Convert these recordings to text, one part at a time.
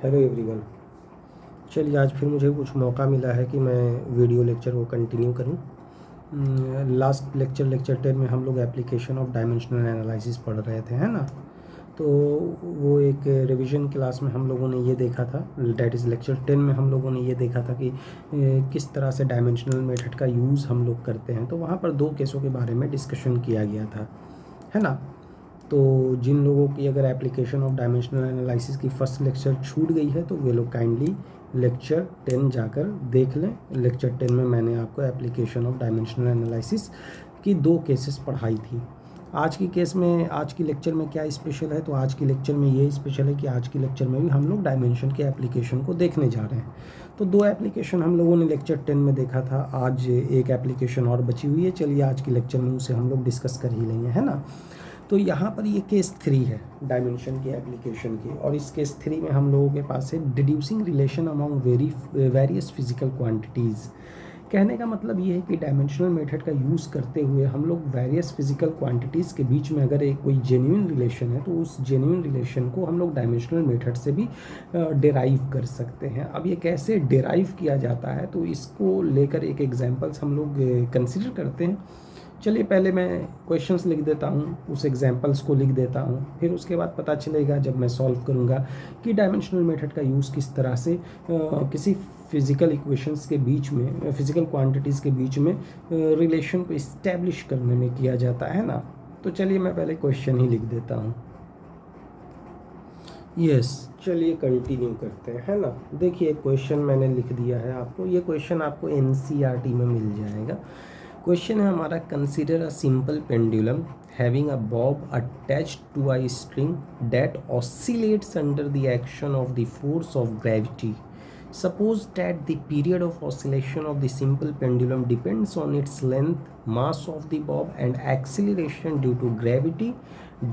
Hello everyone. चलिए आज फिर मुझे कुछ मौका मिला है कि मैं वीडियो लेक्चर को कंटिन्यू करूं। लास्ट लेक्चर 10 में हम लोग एप्लीकेशन ऑफ डायमेंशनल एनालिसिस पढ़ रहे थे, है ना। तो वो एक रिवीजन क्लास में हम लोगों ने ये देखा था, डैट इज़ लेक्चर 10 में हम लोगों ने ये देखा था कि किस तरह से डायमेंशनल मेथड का यूज़ हम लोग करते हैं। तो वहाँ पर 2 केसों के बारे में डिस्कशन किया गया था, है ना। तो जिन लोगों की अगर एप्लीकेशन ऑफ डायमेंशनल एनालिसिस की फर्स्ट लेक्चर छूट गई है तो वे लोग काइंडली लेक्चर 10 जाकर देख लें। लेक्चर 10 में मैंने आपको एप्लीकेशन ऑफ डायमेंशनल एनालिसिस की 2 केसेस पढ़ाई थी। आज की लेक्चर में क्या स्पेशल है, तो आज की लेक्चर में ये स्पेशल है कि आज की लेक्चर में भी हम लोग डायमेंशन के एप्लीकेशन को देखने जा रहे हैं। तो 2 एप्लीकेशन हम लोगों ने लेक्चर 10 में देखा था, आज एक एप्लीकेशन और बची हुई है। चलिए आज की लेक्चर में उसे हम लोग डिस्कस कर ही लेंगे, है ना। तो यहाँ पर ये केस 3 है डायमेंशन की एप्लीकेशन की, और इस केस 3 में हम लोगों के पास है deducing relation among various physical quantities. कहने का मतलब ये है कि डायमेंशनल मेथड का यूज़ करते हुए हम लोग वेरियस फिजिकल क्वांटिटीज़ के बीच में अगर एक कोई जेन्युइन रिलेशन है तो उस जेन्युइन रिलेशन को हम लोग डायमेंशनल मेथड से भी डिराइव कर सकते हैं। अब ये कैसे डिराइव किया जाता है, तो इसको लेकर एक एग्जांपल्स हम लोग कंसिडर करते हैं। चलिए पहले मैं क्वेश्चंस लिख देता हूँ, उस एग्जांपल्स को लिख देता हूँ, फिर उसके बाद पता चलेगा जब मैं सॉल्व करूँगा कि डायमेंशनल मेथड का यूज़ किस तरह से किसी फिज़िकल इक्वेशंस के बीच में, फिज़िकल क्वांटिटीज़ के बीच में रिलेशन को इस्टेब्लिश करने में किया जाता है ना। तो चलिए मैं पहले क्वेश्चन ही लिख देता हूँ। चलिए कंटिन्यू करते हैं, है ना। देखिए क्वेश्चन मैंने लिख दिया है आपको, ये क्वेश्चन आपको एनसीईआरटी में मिल जाएगा। क्वेश्चन है हमारा, consider a simple pendulum having a bob attached to a string that oscillates under the action of the force of gravity. Suppose that the period of oscillation of the simple pendulum depends on its length, mass of the bob and acceleration due to gravity.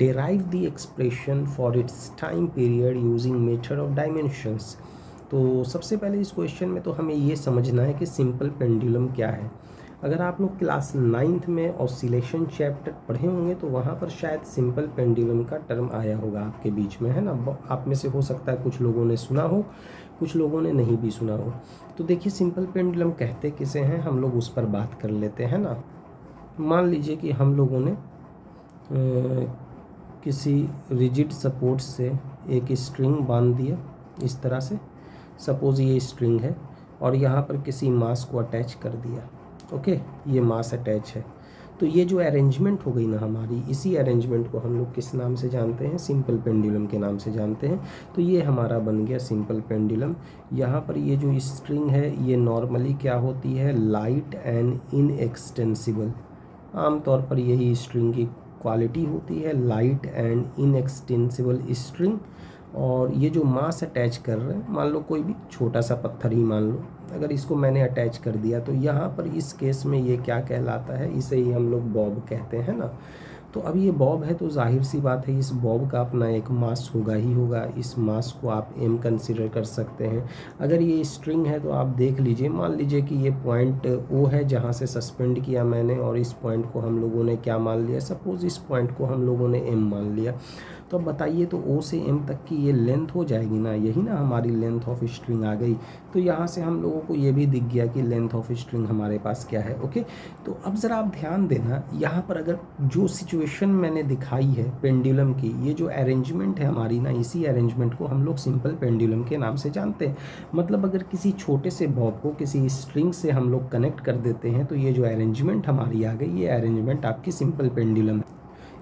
Derive the expression for its time period using method of dimensions. तो सबसे पहले इस question में तो हमें ये समझना है कि सिंपल पेंडुलम क्या है। अगर आप लोग क्लास 9th में ऑसिलेशन चैप्टर पढ़े होंगे तो वहाँ पर शायद सिंपल पेंडुलम का टर्म आया होगा आपके बीच में, है ना। आप में से हो सकता है कुछ लोगों ने सुना हो, कुछ लोगों ने नहीं भी सुना हो। तो देखिए सिंपल पेंडुलम कहते किसे हैं, हम लोग उस पर बात कर लेते हैं ना। मान लीजिए कि हम लोगों ने किसी रिजिड सपोर्ट से एक स्ट्रिंग बांध दिया इस तरह से। सपोज़ ये स्ट्रिंग है और यहाँ पर किसी मास को अटैच कर दिया। ओके, ये मास अटैच है। तो ये जो अरेंजमेंट हो गई ना हमारी, इसी अरेंजमेंट को हम लोग किस नाम से जानते हैं, सिंपल पेंडुलम के नाम से जानते हैं। तो ये हमारा बन गया सिंपल पेंडुलम। यहाँ पर ये जो स्ट्रिंग है ये नॉर्मली क्या होती है, लाइट एंड इनएक्सटेंसिबल। आमतौर पर यही स्ट्रिंग की क्वालिटी होती है, लाइट एंड इनएक्सटेंसिबल स्ट्रिंग। और ये जो मास अटैच कर रहे हैं, मान लो कोई भी छोटा सा पत्थर ही मान लो, अगर इसको मैंने अटैच कर दिया तो यहाँ पर इस केस में ये क्या कहलाता है, इसे ही हम लोग बॉब कहते हैं ना। तो अब ये बॉब है तो जाहिर सी बात है इस बॉब का अपना एक मास होगा ही होगा। इस मास को आप m कंसिडर कर सकते हैं। अगर ये स्ट्रिंग है तो आप देख लीजिए, मान लीजिए कि ये पॉइंट O है जहाँ से सस्पेंड किया मैंने, और इस पॉइंट को हम लोगों ने क्या मान लिया, सपोज़ इस पॉइंट को हम लोगों ने m मान लिया। तो अब बताइए, तो O से M तक की ये लेंथ हो जाएगी ना, यही ना हमारी लेंथ ऑफ स्ट्रिंग आ गई। तो यहाँ से हम लोगों को ये भी दिख गया कि लेंथ ऑफ स्ट्रिंग हमारे पास क्या है। ओके, तो अब ज़रा आप ध्यान देना, यहाँ पर अगर जो सिचुएशन मैंने दिखाई है पेंडुलम की, ये जो अरेंजमेंट है हमारी ना, इसी अरेंजमेंट को हम लोग सिंपल पेंडुलम के नाम से जानते हैं। मतलब अगर किसी छोटे से बॉब को किसी स्ट्रिंग से हम लोग कनेक्ट कर देते हैं तो ये जो अरेंजमेंट हमारी आ गई, ये अरेंजमेंट आपकी सिंपल पेंडुलम है।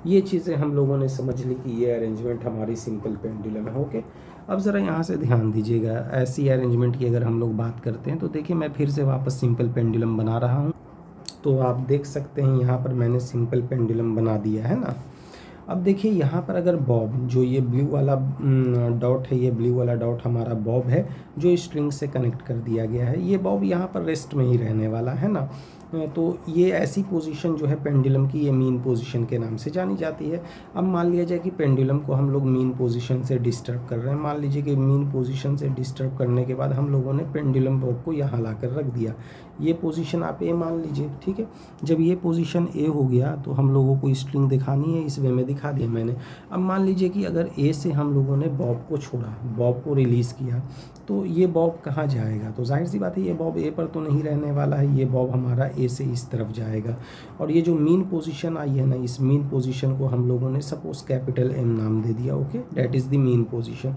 ये चीज़ें हम लोगों ने समझ ली कि ये अरेंजमेंट हमारी सिंपल पेंडुलम है। ओके, अब ज़रा यहाँ से ध्यान दीजिएगा, ऐसी अरेंजमेंट की अगर हम लोग बात करते हैं तो देखिए मैं फिर से वापस सिंपल पेंडुलम बना रहा हूँ। तो आप देख सकते हैं यहाँ पर मैंने सिंपल पेंडुलम बना दिया है ना। अब देखिए यहाँ पर अगर बॉब, जो ये ब्लू वाला डॉट है, ये ब्लू वाला डॉट हमारा बॉब है जो स्ट्रिंग से कनेक्ट कर दिया गया है। ये बॉब यहाँ पर रेस्ट में ही रहने वाला है ना। तो ये ऐसी पोजीशन जो है पेंडुलम की, ये मीन पोजीशन के नाम से जानी जाती है। अब मान लिया जाए कि पेंडुलम को हम लोग मीन पोजीशन से डिस्टर्ब कर रहे हैं। मान लीजिए कि मीन पोजीशन से डिस्टर्ब करने के बाद हम लोगों ने पेंडुलम बॉब को यहाँ ला कर रख दिया। ये पोजीशन आप ए मान लीजिए, ठीक है। जब ये पोजीशन ए हो गया तो हम लोगों को स्ट्रिंग दिखानी है, इस वे में दिखा दिया मैंने। अब मान लीजिए कि अगर ए से हम लोगों ने बॉब को छोड़ा, बॉब को रिलीज़ किया, तो ये बॉब कहाँ जाएगा? तो जाहिर सी बात है ये बॉब ए पर तो नहीं रहने वाला है, ये बॉब हमारा ए से इस तरफ जाएगा। और ये जो मीन पोजीशन आई है ना, इस मीन पोजीशन को हम लोगों ने सपोज कैपिटल एम नाम दे दिया, okay, that is the mean position.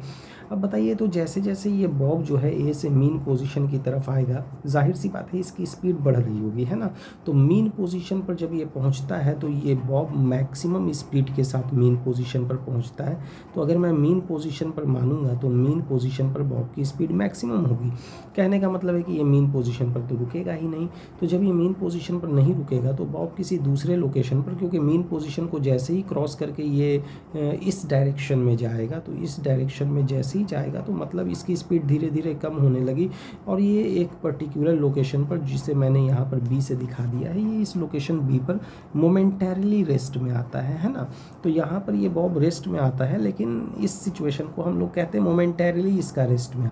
अब बताइए, तो जैसे जैसे ये बॉब जो है ए से मीन पोजीशन की तरफ आएगा, जाहिर सी बात है इसकी स्पीड बढ़ रही होगी, है ना। तो मीन पोजीशन पर जब ये पहुंचता है तो ये बॉब मैक्सिमम स्पीड के साथ मीन पोजीशन पर पहुंचता है। तो अगर मैं मीन पोजीशन पर मानूंगा तो मीन पोजीशन पर बॉब की स्पीड मैक्सिमम होगी। कहने का मतलब है कि ये मीन पोजीशन पर तो रुकेगा ही नहीं। तो जब ये मीन पोजीशन पर नहीं रुकेगा तो बॉब किसी दूसरे लोकेशन पर, क्योंकि मीन पोजीशन को जैसे ही क्रॉस करके ये इस डायरेक्शन में जाएगा, तो इस डायरेक्शन में जैसे ही जाएगा तो मतलब इसकी स्पीड धीरे धीरे कम होने लगी, और ये एक पर्टिकुलर लोकेशन पर, जिसे मैंने यहाँ पर बी से दिखा दिया है, ये इस लोकेशन बी पर मोमेंटरीली रेस्ट में आता है ना। तो यहाँ पर ये बॉब रेस्ट में आता है, लेकिन इस सिचुएशन को हम लोग कहते हैं मोमेंटरीली इसका रेस्ट में।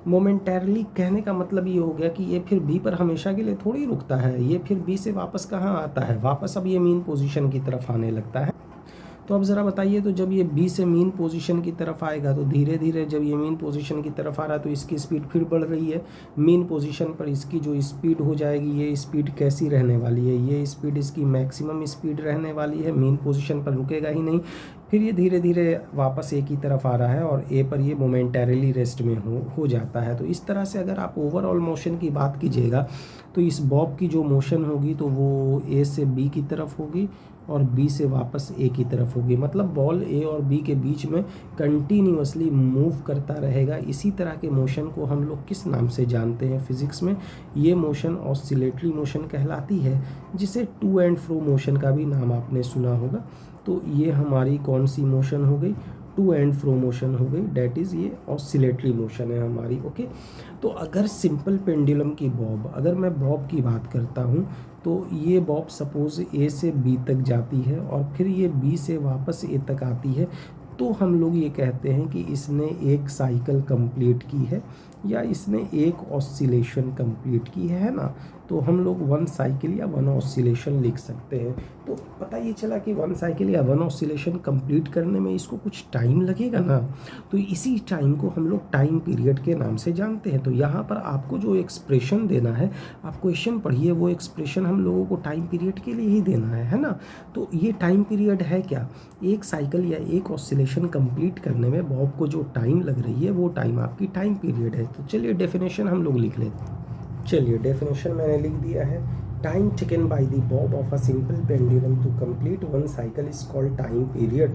मोमेंटरली कहने का मतलब ये हो गया कि ये फिर बी पर हमेशा के लिए थोड़ी रुकता है, ये फिर बी से वापस कहाँ आता है, वापस अब ये मीन पोजीशन की तरफ आने लगता है। तो अब ज़रा बताइए, तो जब ये बी से मीन पोजीशन की तरफ आएगा तो धीरे धीरे जब ये मीन पोजीशन की तरफ आ रहा है तो इसकी स्पीड फिर बढ़ रही है। मीन पोजीशन पर इसकी जो स्पीड हो जाएगी, ये स्पीड कैसी रहने वाली है, ये स्पीड इसकी मैक्सिमम स्पीड रहने वाली है, मीन पोजीशन पर रुकेगा ही नहीं। फिर ये धीरे धीरे वापस ए की तरफ आ रहा है और ए पर ये मोमेंटरीली रेस्ट में हो जाता है। तो इस तरह से अगर आप ओवरऑल मोशन की बात कीजिएगा तो इस बॉब की जो मोशन होगी तो वो ए से बी की तरफ होगी और बी से वापस ए की तरफ होगी। मतलब बॉल ए और बी के बीच में कंटिन्यूअसली मूव करता रहेगा। इसी तरह के मोशन को हम लोग किस नाम से जानते हैं फिज़िक्स में? ये मोशन ऑसिलेटरी मोशन कहलाती है, जिसे टू एंड फ्रो मोशन का भी नाम आपने सुना होगा। तो ये हमारी कौन सी मोशन हो गई? टू एंड फ्रो मोशन हो गई, डैट इज़ ये ऑसिलेटरी मोशन है हमारी, ओके। तो अगर सिंपल पेंडुलम की बॉब, अगर मैं बॉब की बात करता हूँ तो ये बॉब सपोज ए से बी तक जाती है और फिर ये बी से वापस ए तक आती है, तो हम लोग ये कहते हैं कि इसने एक साइकिल कंप्लीट की है या इसने एक ऑसिलेशन कंप्लीट की है ना। तो हम लोग वन साइकिल या वन ऑसिलेशन लिख सकते हैं। तो पता ये चला कि वन साइकिल या वन ऑसिलेशन कंप्लीट करने में इसको कुछ टाइम लगेगा ना, तो इसी टाइम को हम लोग टाइम पीरियड के नाम से जानते हैं। तो यहाँ पर आपको जो एक्सप्रेशन देना है, आप क्वेश्चन पढ़िए, वो एक्सप्रेशन हम लोगों को टाइम पीरियड के लिए ही देना है ना। तो ये टाइम पीरियड है क्या? एक साइकिल या एक ऑसिलेशन कंप्लीट करने में बॉब को जो टाइम लग रही है वो टाइम आपकी टाइम पीरियड है। तो चलिए डेफिनेशन हम लोग लिख लेते हैं। चलिए डेफिनेशन मैंने लिख दिया है। Time taken by the bob of a simple pendulum to complete one cycle is called time period.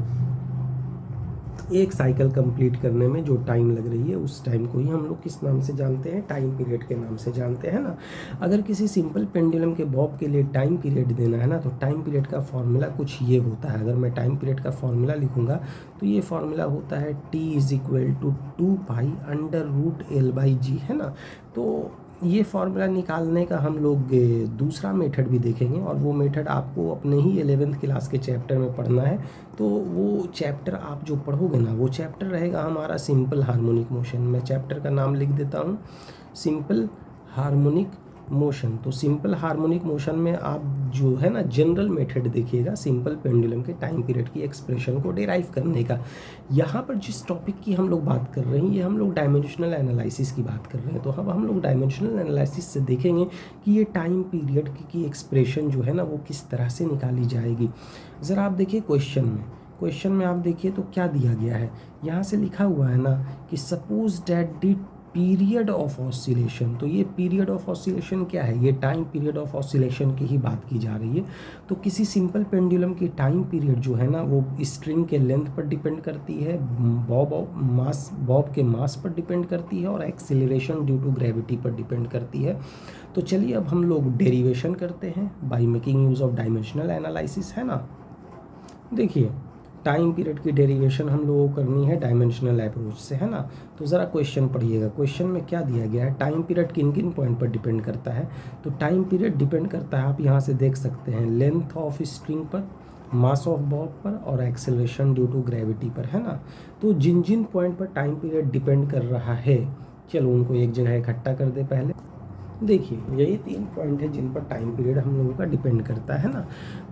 एक साइकिल कंप्लीट करने में जो टाइम लग रही है उस टाइम को ही हम लोग किस नाम से जानते हैं? टाइम पीरियड के नाम से जानते हैं ना। अगर किसी सिंपल पेंडुलम के बॉब के लिए टाइम पीरियड देना है ना, तो टाइम पीरियड का फॉर्मूला कुछ ये होता है। अगर मैं टाइम पीरियड का फॉर्मूला लिखूंगा तो ये फॉर्मूला होता है T is equal to 2π√L/G, है ना। तो ये फार्मूला निकालने का हम लोग दूसरा मेथड भी देखेंगे, और वो मेथड आपको अपने ही 11th क्लास के चैप्टर में पढ़ना है। तो वो चैप्टर आप जो पढ़ोगे ना, वो चैप्टर रहेगा हमारा सिंपल हार्मोनिक मोशन। मैं चैप्टर का नाम लिख देता हूँ, सिंपल हार्मोनिक मोशन। तो सिंपल हार्मोनिक मोशन में आप जो है ना जनरल मेथड देखिएगा सिंपल पेंडुलम के टाइम पीरियड की एक्सप्रेशन को डिराइव करने का। यहाँ पर जिस टॉपिक की हम लोग बात कर रहे हैं, ये हम लोग डायमेंशनल एनालिसिस की बात कर रहे हैं। तो अब हम लोग डायमेंशनल एनालिसिस से देखेंगे कि ये टाइम पीरियड की एक्सप्रेशन जो है ना वो किस तरह से निकाली जाएगी। ज़रा आप देखिए क्वेश्चन में आप देखिए तो क्या दिया गया है। यहाँ से लिखा हुआ है ना कि suppose that the period of oscillation. तो ये पीरियड ऑफ ऑसिलेशन क्या है? ये टाइम पीरियड ऑफ ऑसिलेशन की ही बात की जा रही है। तो किसी सिंपल पेंडुलम की टाइम पीरियड जो है ना वो स्ट्रिंग के लेंथ पर डिपेंड करती है, बॉब के मास पर डिपेंड करती है, और एक्सेलरेशन ड्यू टू ग्रेविटी पर डिपेंड करती है। तो चलिए अब हम लोग डेरिवेशन करते हैं by making use of dimensional analysis, है ना। देखिए टाइम पीरियड की डेरिवेशन हम लोगों को करनी है डायमेंशनल अप्रोच से, है ना। तो ज़रा क्वेश्चन पढ़िएगा। क्वेश्चन में क्या दिया गया है? टाइम पीरियड किन किन पॉइंट पर डिपेंड करता है? तो टाइम पीरियड डिपेंड करता है, आप यहाँ से देख सकते हैं, लेंथ ऑफ स्ट्रिंग पर, मास ऑफ बॉब पर, और एक्सेलरेशन ड्यू टू ग्रेविटी पर, है ना। तो जिन जिन पॉइंट पर टाइम पीरियड डिपेंड कर रहा है, चलो उनको एक जगह इकट्ठा कर दे पहले। देखिए यही 3 पॉइंट है जिन पर टाइम पीरियड हम लोगों का डिपेंड करता है ना।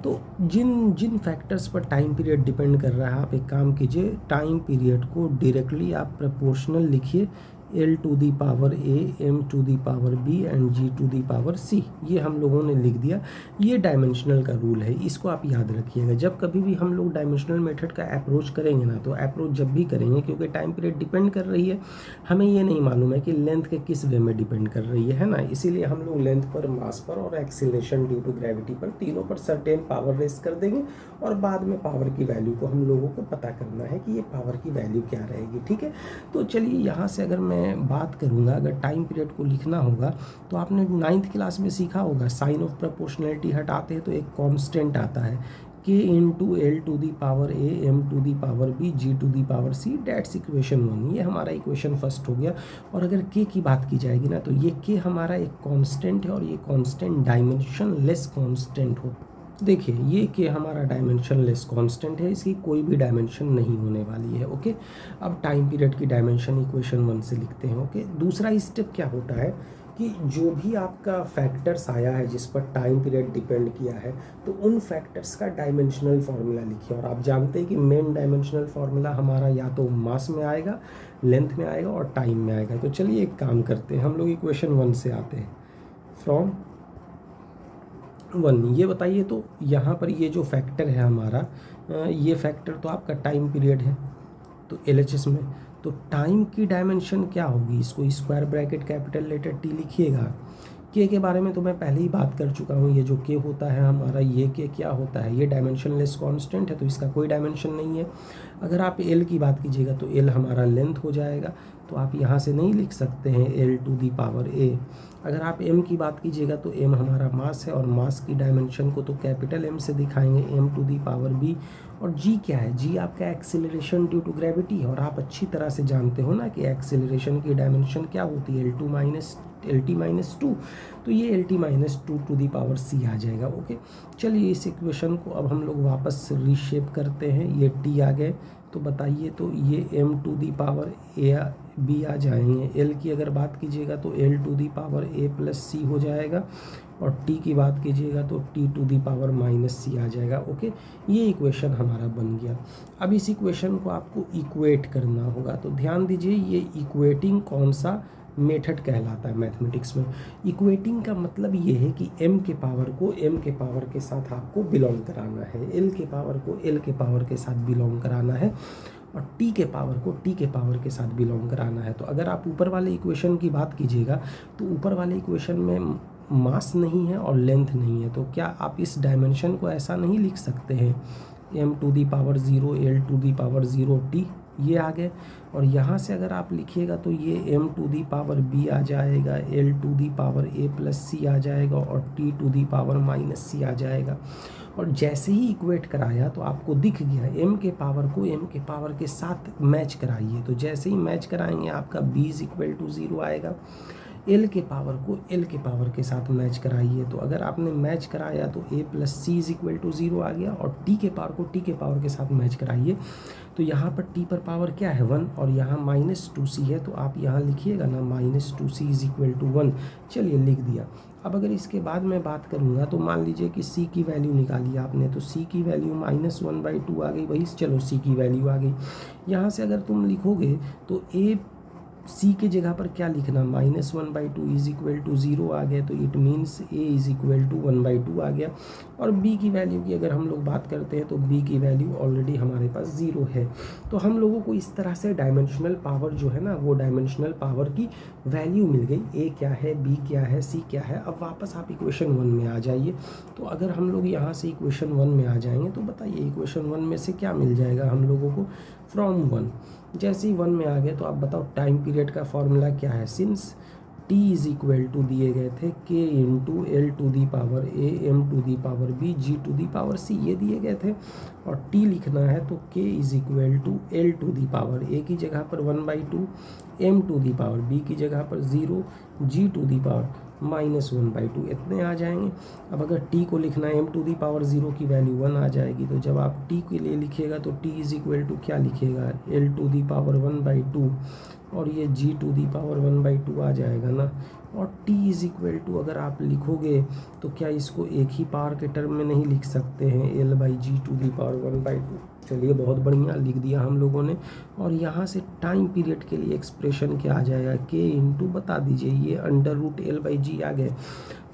तो जिन जिन फैक्टर्स पर टाइम पीरियड डिपेंड कर रहा है, आप एक काम कीजिए, टाइम पीरियड को डायरेक्टली आप प्रोपोर्शनल लिखिए, L to the power A, M to the power B and G to the power C। ये हम लोगों ने लिख दिया। ये डायमेंशनल का रूल है, इसको आप याद रखिएगा। जब कभी भी हम लोग डायमेंशनल मेथड का अप्रोच करेंगे ना, तो अप्रोच जब भी करेंगे, क्योंकि टाइम पीरियड डिपेंड कर रही है, हमें ये नहीं मालूम है कि लेंथ के किस वे में डिपेंड कर रही है ना, इसीलिए हम लोग लेंथ पर, मास पर और एक्सीलरेशन ड्यू टू ग्रेविटी पर, तीनों पर सर्टेन पावर रेस कर देंगे और बाद में पावर की वैल्यू को हम लोगों को पता करना है कि ये पावर की वैल्यू क्या रहेगी। ठीक है, तो चलिए यहाँ से अगर मैं बात करूँगा, अगर टाइम पीरियड को लिखना होगा तो आपने 9th क्लास में सीखा होगा, साइन ऑफ प्रोपोर्शनैलिटी हटाते हैं तो एक कांस्टेंट आता है, k into L to the power A, M to the power B, ji to the power C, that's equation 1। ये हमारा इक्वेशन फर्स्ट हो गया। और अगर k की बात की जाएगी ना, तो ये k हमारा एक कांस्टेंट है और ये कांस्टेंट डायमेंशन लेस कांस्टेंट हो। देखिए ये k हमारा डायमेंशन लेस कांस्टेंट है, इसकी कोई भी डायमेंशन नहीं होने वाली है। ओके, अब टाइम पीरियड की डायमेंशन इक्वेशन 1 से लिखते हैं। ओके, दूसरा स्टेप क्या होता है कि जो भी आपका फैक्टर्स आया है जिस पर टाइम पीरियड डिपेंड किया है, तो उन फैक्टर्स का डायमेंशनल फार्मूला लिखिए। और आप जानते हैं कि मेन डायमेंशनल फार्मूला हमारा या तो मास में आएगा, लेंथ में आएगा और टाइम में आएगा। तो चलिए एक काम करते हैं, हम लोग इक्वेशन 1 से आते हैं। फ्रॉम 1 ये बताइए, तो यहाँ पर ये जो फैक्टर है हमारा, ये फैक्टर तो आपका टाइम पीरियड है, तो LHS में तो टाइम की डायमेंशन क्या होगी, इसको square bracket capital letter T लिखिएगा। के बारे में तो मैं पहले ही बात कर चुका हूँ। ये जो के होता है हमारा, ये के क्या होता है, ये डायमेंशनलेस कांस्टेंट है, तो इसका कोई डायमेंशन नहीं है। अगर आप एल की बात कीजिएगा तो एल हमारा लेंथ हो जाएगा, तो आप यहाँ से नहीं लिख सकते हैं एल टू दी पावर ए। अगर आप एम की बात कीजिएगा तो एम हमारा मास है, और मास की डायमेंशन को तो कैपिटल एम से दिखाएंगे, M to the power B. और जी क्या है, जी आपका एक्सेलरेशन ड्यू टू ग्रेविटी है, और आप अच्छी तरह से जानते हो ना कि एक्सेलरेशन की डायमेंशन क्या होती है, LT-2। तो ये LT-2 टू दी पावर सी आ जाएगा। ओके, चलिए इस इक्वेशन को अब हम लोग वापस रीशेप करते हैं। ये टी आ गए, तो बताइए, तो ये m to the power a b आ जाएंगे। एल की अगर बात कीजिएगा तो l to the power a plus c हो जाएगा, और टी की बात कीजिएगा तो t to the power minus c आ जाएगा। ओके, ये इक्वेशन हमारा बन गया। अब इस इक्वेशन को आपको इक्वेट करना होगा, तो ध्यान दीजिए ये इक्वेटिंग कौन सा मेथड कहलाता है मैथमेटिक्स में। इक्वेटिंग का मतलब ये है कि m के पावर को m के पावर के साथ आपको बिलोंग कराना है, l के पावर को l के पावर के साथ बिलोंग कराना है, और t के पावर को t के पावर के साथ बिलोंग कराना है। तो अगर आप ऊपर वाले इक्वेशन की बात कीजिएगा तो ऊपर वाले इक्वेशन में मास नहीं है और लेंथ नहीं है, तो क्या आप इस डायमेंशन को ऐसा नहीं लिख सकते हैं, m to the power 0, l to the power 0, t, ये आ गए। और यहाँ से अगर आप लिखिएगा तो ये m to the power b आ जाएगा, l to the power a plus c आ जाएगा, और t to the power minus c आ जाएगा। और जैसे ही इक्वेट कराया तो आपको दिख गया m के पावर को m के पावर के साथ मैच कराइए, तो जैसे ही मैच कराएंगे आपका b इज इक्वल टू 0 आएगा। एल के पावर को एल के पावर के साथ मैच कराइए, तो अगर आपने मैच कराया तो a plus C is equal to 0 आ गया, और t के पावर को t के पावर के साथ मैच कराइए, तो यहाँ पर t पर पावर क्या है 1, और यहाँ -2c है, तो आप यहाँ लिखिएगा ना -2c इज इक्वल टू 1। चलिए लिख दिया। अब अगर इसके बाद मैं बात करूँगा तो मान लीजिए कि c की वैल्यू निकाली आपने, तो c की वैल्यू -1/2 आ गई भाई, चलो c की वैल्यू आ गई। यहाँ से अगर तुम लिखोगे तो a c के जगह पर क्या लिखना, -1/2 इज इक्वल टू 0 आ गया, तो it means a is equal to 1/2 आ गया। और b की वैल्यू की अगर हम लोग बात करते हैं तो b की वैल्यू ऑलरेडी हमारे पास 0 है। तो हम लोगों को इस तरह से डायमेंशनल पावर जो है ना, वो डायमेंशनल पावर की वैल्यू मिल गई, a क्या है, b क्या है, c क्या है। अब वापस आप इक्वेशन 1 में आ जाइए। तो अगर हम लोग यहाँ से इक्वेशन 1 में आ जाएंगे तो बताइए इक्वेशन 1 में से क्या मिल जाएगा हम लोगों को, फ्रॉम 1। जैसे ही 1 में आ गए तो आप बताओ टाइम पीरियड का फॉर्मूला क्या है, since t is equal to दिए गए थे k into L to the power a, m to the power b, g to the power c, ये दिए गए थे। और t लिखना है तो k is equal to L to the power a की जगह पर 1/2, m to the power b की जगह पर 0, g⁻⁻², इतने आ जाएंगे। अब अगर t को लिखना है m⁻0 की वैल्यू 1 आ जाएगी, तो जब आप t के लिए लिखिएगा तो t इज इक्वल टू क्या लिखिएगा, l⁻1/2, और ये g⁻1/2 आ जाएगा ना। और t इज इक्वल टू अगर आप लिखोगे तो क्या इसको एक ही पावर के टर्म में नहीं लिख सकते हैं, l/g⁻1/2। चलिए बहुत बढ़िया लिख दिया हम लोगों ने। और यहाँ से टाइम पीरियड के लिए एक्सप्रेशन क्या आ जाएगा, k इंटू बता दीजिए, ये √l/g आ गए।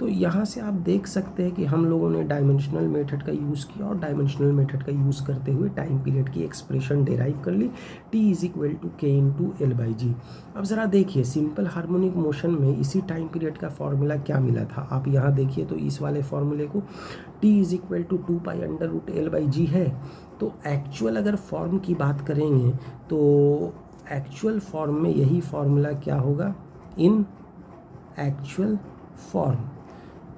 तो यहाँ से आप देख सकते हैं कि हम लोगों ने डायमेंशनल मेथड का यूज़ किया और डायमेंशनल मेथड का यूज़ करते हुए टाइम पीरियड की एक्सप्रेशन डेराइव कर ली, t is equal to k into l/g। अब ज़रा देखिए सिंपल हार्मोनिक मोशन में इसी टाइम पीरियड का फॉर्मूला क्या मिला था, आप यहाँ देखिए तो इस वाले फॉर्मूले को t is equal to 2π√l/g है। तो एक्चुअल अगर फॉर्म की बात करेंगे तो एक्चुअल फॉर्म में यही फॉर्मूला क्या होगा, in actual form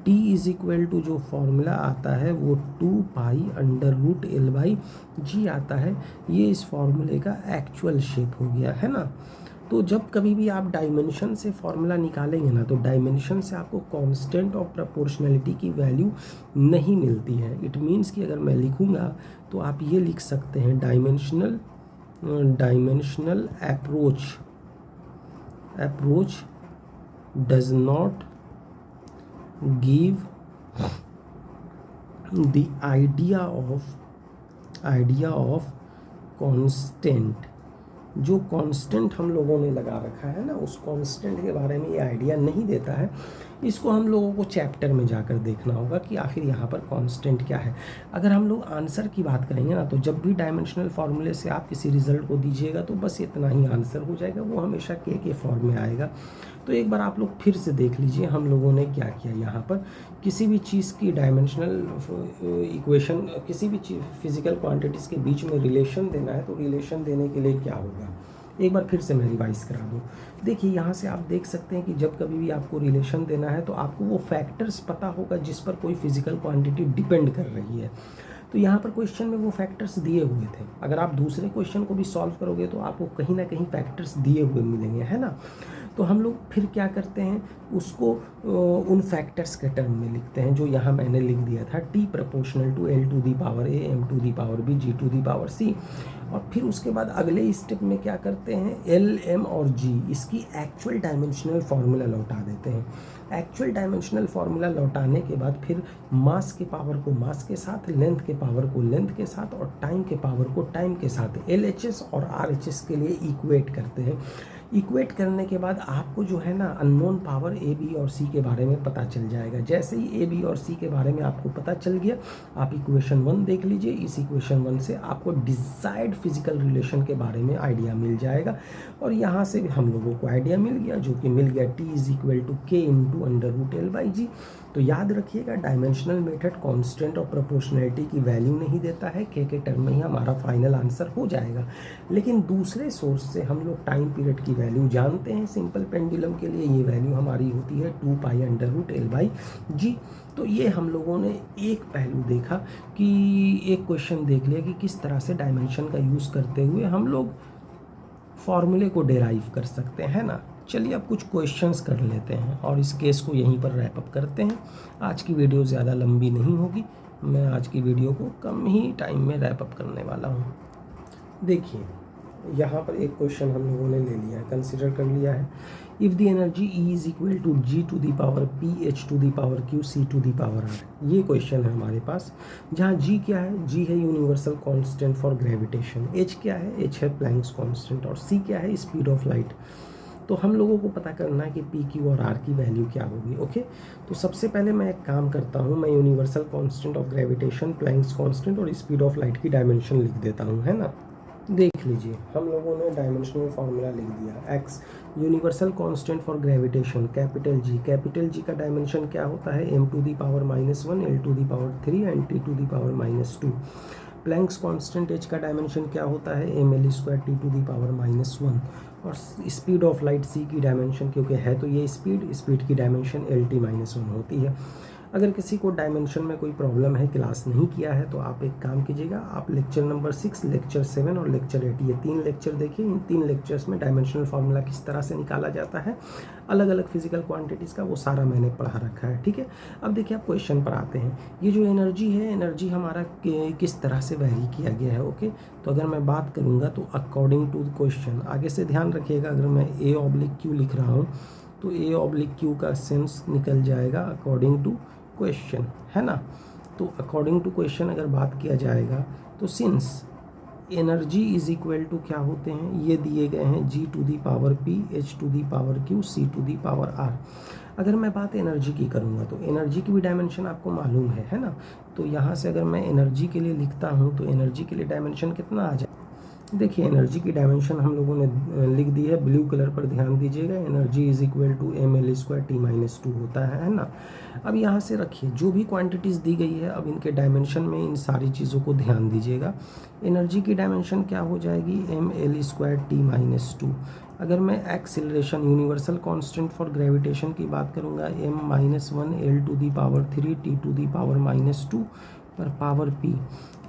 t is equal to जो फॉर्मूला आता है वो 2π√l/g आता है। ये इस फॉर्मूले का एक्चुअल शेप हो गया है ना। तो जब कभी भी आप डायमेंशन से फॉर्मूला निकालेंगे ना, तो डायमेंशन से आपको कांस्टेंट ऑफ प्रोपोर्शनैलिटी की वैल्यू नहीं मिलती है। इट मीन्स कि अगर मैं लिखूँगा तो आप ये लिख सकते हैं, dimensional approach does not give the idea of constant. जो कांस्टेंट हम लोगों ने लगा रखा है ना, उस कांस्टेंट के बारे में ये आइडिया नहीं देता है। इसको हम लोगों को चैप्टर में जाकर देखना होगा कि आखिर यहाँ पर कांस्टेंट क्या है। अगर हम लोग आंसर की बात करेंगे ना, तो जब भी डायमेंशनल फार्मूले से आप किसी रिजल्ट को दीजिएगा तो बस इतना ही आंसर हो जाएगा, वो हमेशा के फॉर्म में आएगा। तो एक बार आप लोग फिर से देख लीजिए हम लोगों ने क्या किया। यहाँ पर किसी भी चीज़ की डायमेंशनल इक्वेशन, किसी भी चीज़ फिजिकल क्वांटिटीज़ के बीच में रिलेशन देना है, तो रिलेशन देने के लिए क्या होगा, एक बार फिर से मैं रिवाइज करा दूँ। देखिए यहाँ से आप देख सकते हैं कि जब कभी भी आपको रिलेशन देना है तो आपको वो फैक्टर्स पता होगा जिस पर कोई फिजिकल क्वांटिटी डिपेंड कर रही है। तो यहाँ पर क्वेश्चन में वो फैक्टर्स दिए हुए थे। अगर आप दूसरे क्वेश्चन को भी सॉल्व करोगे तो आपको कहीं ना कहीं फैक्टर्स दिए हुए मिलेंगे, है ना। तो हम लोग फिर क्या करते हैं, उसको उन फैक्टर्स के टर्म में लिखते हैं जो यहाँ मैंने लिख दिया था, t proportional to l to the power a m to the power b g to the power c। और फिर उसके बाद अगले स्टेप में क्या करते हैं, l m और g इसकी एक्चुअल डायमेंशनल फार्मूला लौटा देते हैं। एक्चुअल डायमेंशनल फार्मूला लौटाने के बाद फिर मास के पावर को मास के साथ, लेंथ के पावर को लेंथ के साथ और टाइम के पावर को टाइम के साथ LHS और RHS के लिए इक्वेट करते हैं। इक्वेट करने के बाद आपको जो है ना अननोन पावर ए बी और सी के बारे में पता चल जाएगा। जैसे ही ए बी और सी के बारे में आपको पता चल गया, आप इक्वेशन 1 देख लीजिए। इस इक्वेशन 1 से आपको डिजायर्ड फिजिकल रिलेशन के बारे में आइडिया मिल जाएगा। और यहाँ से भी हम लोगों को आइडिया मिल गया, जो कि मिल गया t is equal to k into √l/g। तो याद रखिएगा dimensional method constant of proportionality की वैल्यू नहीं देता है, k के टर्म में ही हमारा फाइनल आंसर हो जाएगा। लेकिन दूसरे सोर्स से हम लोग टाइम पीरियड की वैल्यू जानते हैं। सिंपल पेंडुलम के लिए ये वैल्यू हमारी होती है 2π√l/g। तो ये हम लोगों ने एक पहलू देखा कि एक क्वेश्चन देख लिया कि किस तरह से डायमेंशन का यूज़ करते हुए हम लोग फॉर्मूले को डेराइव कर सकते हैं ना। चलिए अब कुछ क्वेश्चंस कर लेते हैं और इस केस को यहीं पर रैप अप करते हैं। आज की वीडियो ज़्यादा लंबी नहीं होगी, मैं आज की वीडियो को कम ही टाइम में रैप अप करने वाला हूँ। देखिए यहाँ पर एक क्वेश्चन हम लोगों ने ले लिया है, कंसिडर कर लिया है। If the energy E is equal to g to the power p h to the power q c to the power r, ये क्वेश्चन है हमारे पास। जहाँ g क्या है, g है universal constant for gravitation, h क्या है, h है प्लैंक्स कांस्टेंट और c क्या है, स्पीड ऑफ लाइट। तो हम लोगों को पता करना है कि p q और r की वैल्यू क्या होगी। ओके, तो सबसे पहले मैं एक काम करता हूँ, मैं universal constant of gravitation, Planck's constant और स्पीड ऑफ लाइट की डायमेंशन लिख देता हूँ, है ना। देख लीजिए हम लोगों ने डायमेंशनल फार्मूला लिख दिया। x universal constant for gravitation capital G का डायमेंशन क्या होता है, m to the power -1 l to the power 3 and t to the power -2। Planck's constant h का डायमेंशन क्या होता है, ml square t to the power -1। और speed of light c की डायमेंशन, क्योंकि है तो ये स्पीड की डायमेंशन lt -1 होती है। अगर किसी को डायमेंशन में कोई प्रॉब्लम है, क्लास नहीं किया है, तो आप एक काम कीजिएगा, आप लेक्चर नंबर 6, लेक्चर 7 और लेक्चर 8 ये 3 लेक्चर देखिए। इन 3 लेक्चर्स में डायमेंशनल फार्मूला किस तरह से निकाला जाता है अलग अलग फिजिकल क्वांटिटीज़ का, वो सारा मैंने पढ़ा रखा है, ठीक है। अब देखिए आप क्वेश्चन पर आते हैं। ये जो एनर्जी है, एनर्जी हमारा किस तरह से वैरी किया गया है, ओके। तो अगर मैं बात करूँगा तो अकॉर्डिंग टू क्वेश्चन, आगे से ध्यान रखिएगा, अगर मैं A/Q लिख रहा हूँ तो A/Q का सेंस निकल जाएगा अकॉर्डिंग टू क्वेश्चन, है ना। तो अकॉर्डिंग टू क्वेश्चन अगर बात किया जाएगा तो since energy is equal to क्या होते हैं, ये दिए गए हैं G⁻P, H⁻Q, C⁻R। अगर मैं बात एनर्जी की करूँगा तो एनर्जी की भी डायमेंशन आपको मालूम है ना। तो यहाँ से अगर मैं एनर्जी के लिए लिखता हूँ तो एनर्जी के लिए डायमेंशन कितना आ जाए, देखिए एनर्जी की डायमेंशन हम लोगों ने लिख दी है, ब्लू कलर पर ध्यान दीजिएगा। Energy is equal to mL² T-2 होता है ना। अब यहाँ से रखिए जो भी क्वांटिटीज़ दी गई है, अब इनके डायमेंशन में इन सारी चीज़ों को ध्यान दीजिएगा। एनर्जी की डायमेंशन क्या हो जाएगी, mL² T-2। अगर मैं acceleration universal constant for gravitation की बात करूँगा, m-1L⁻³ T⁻2 पर पावर p।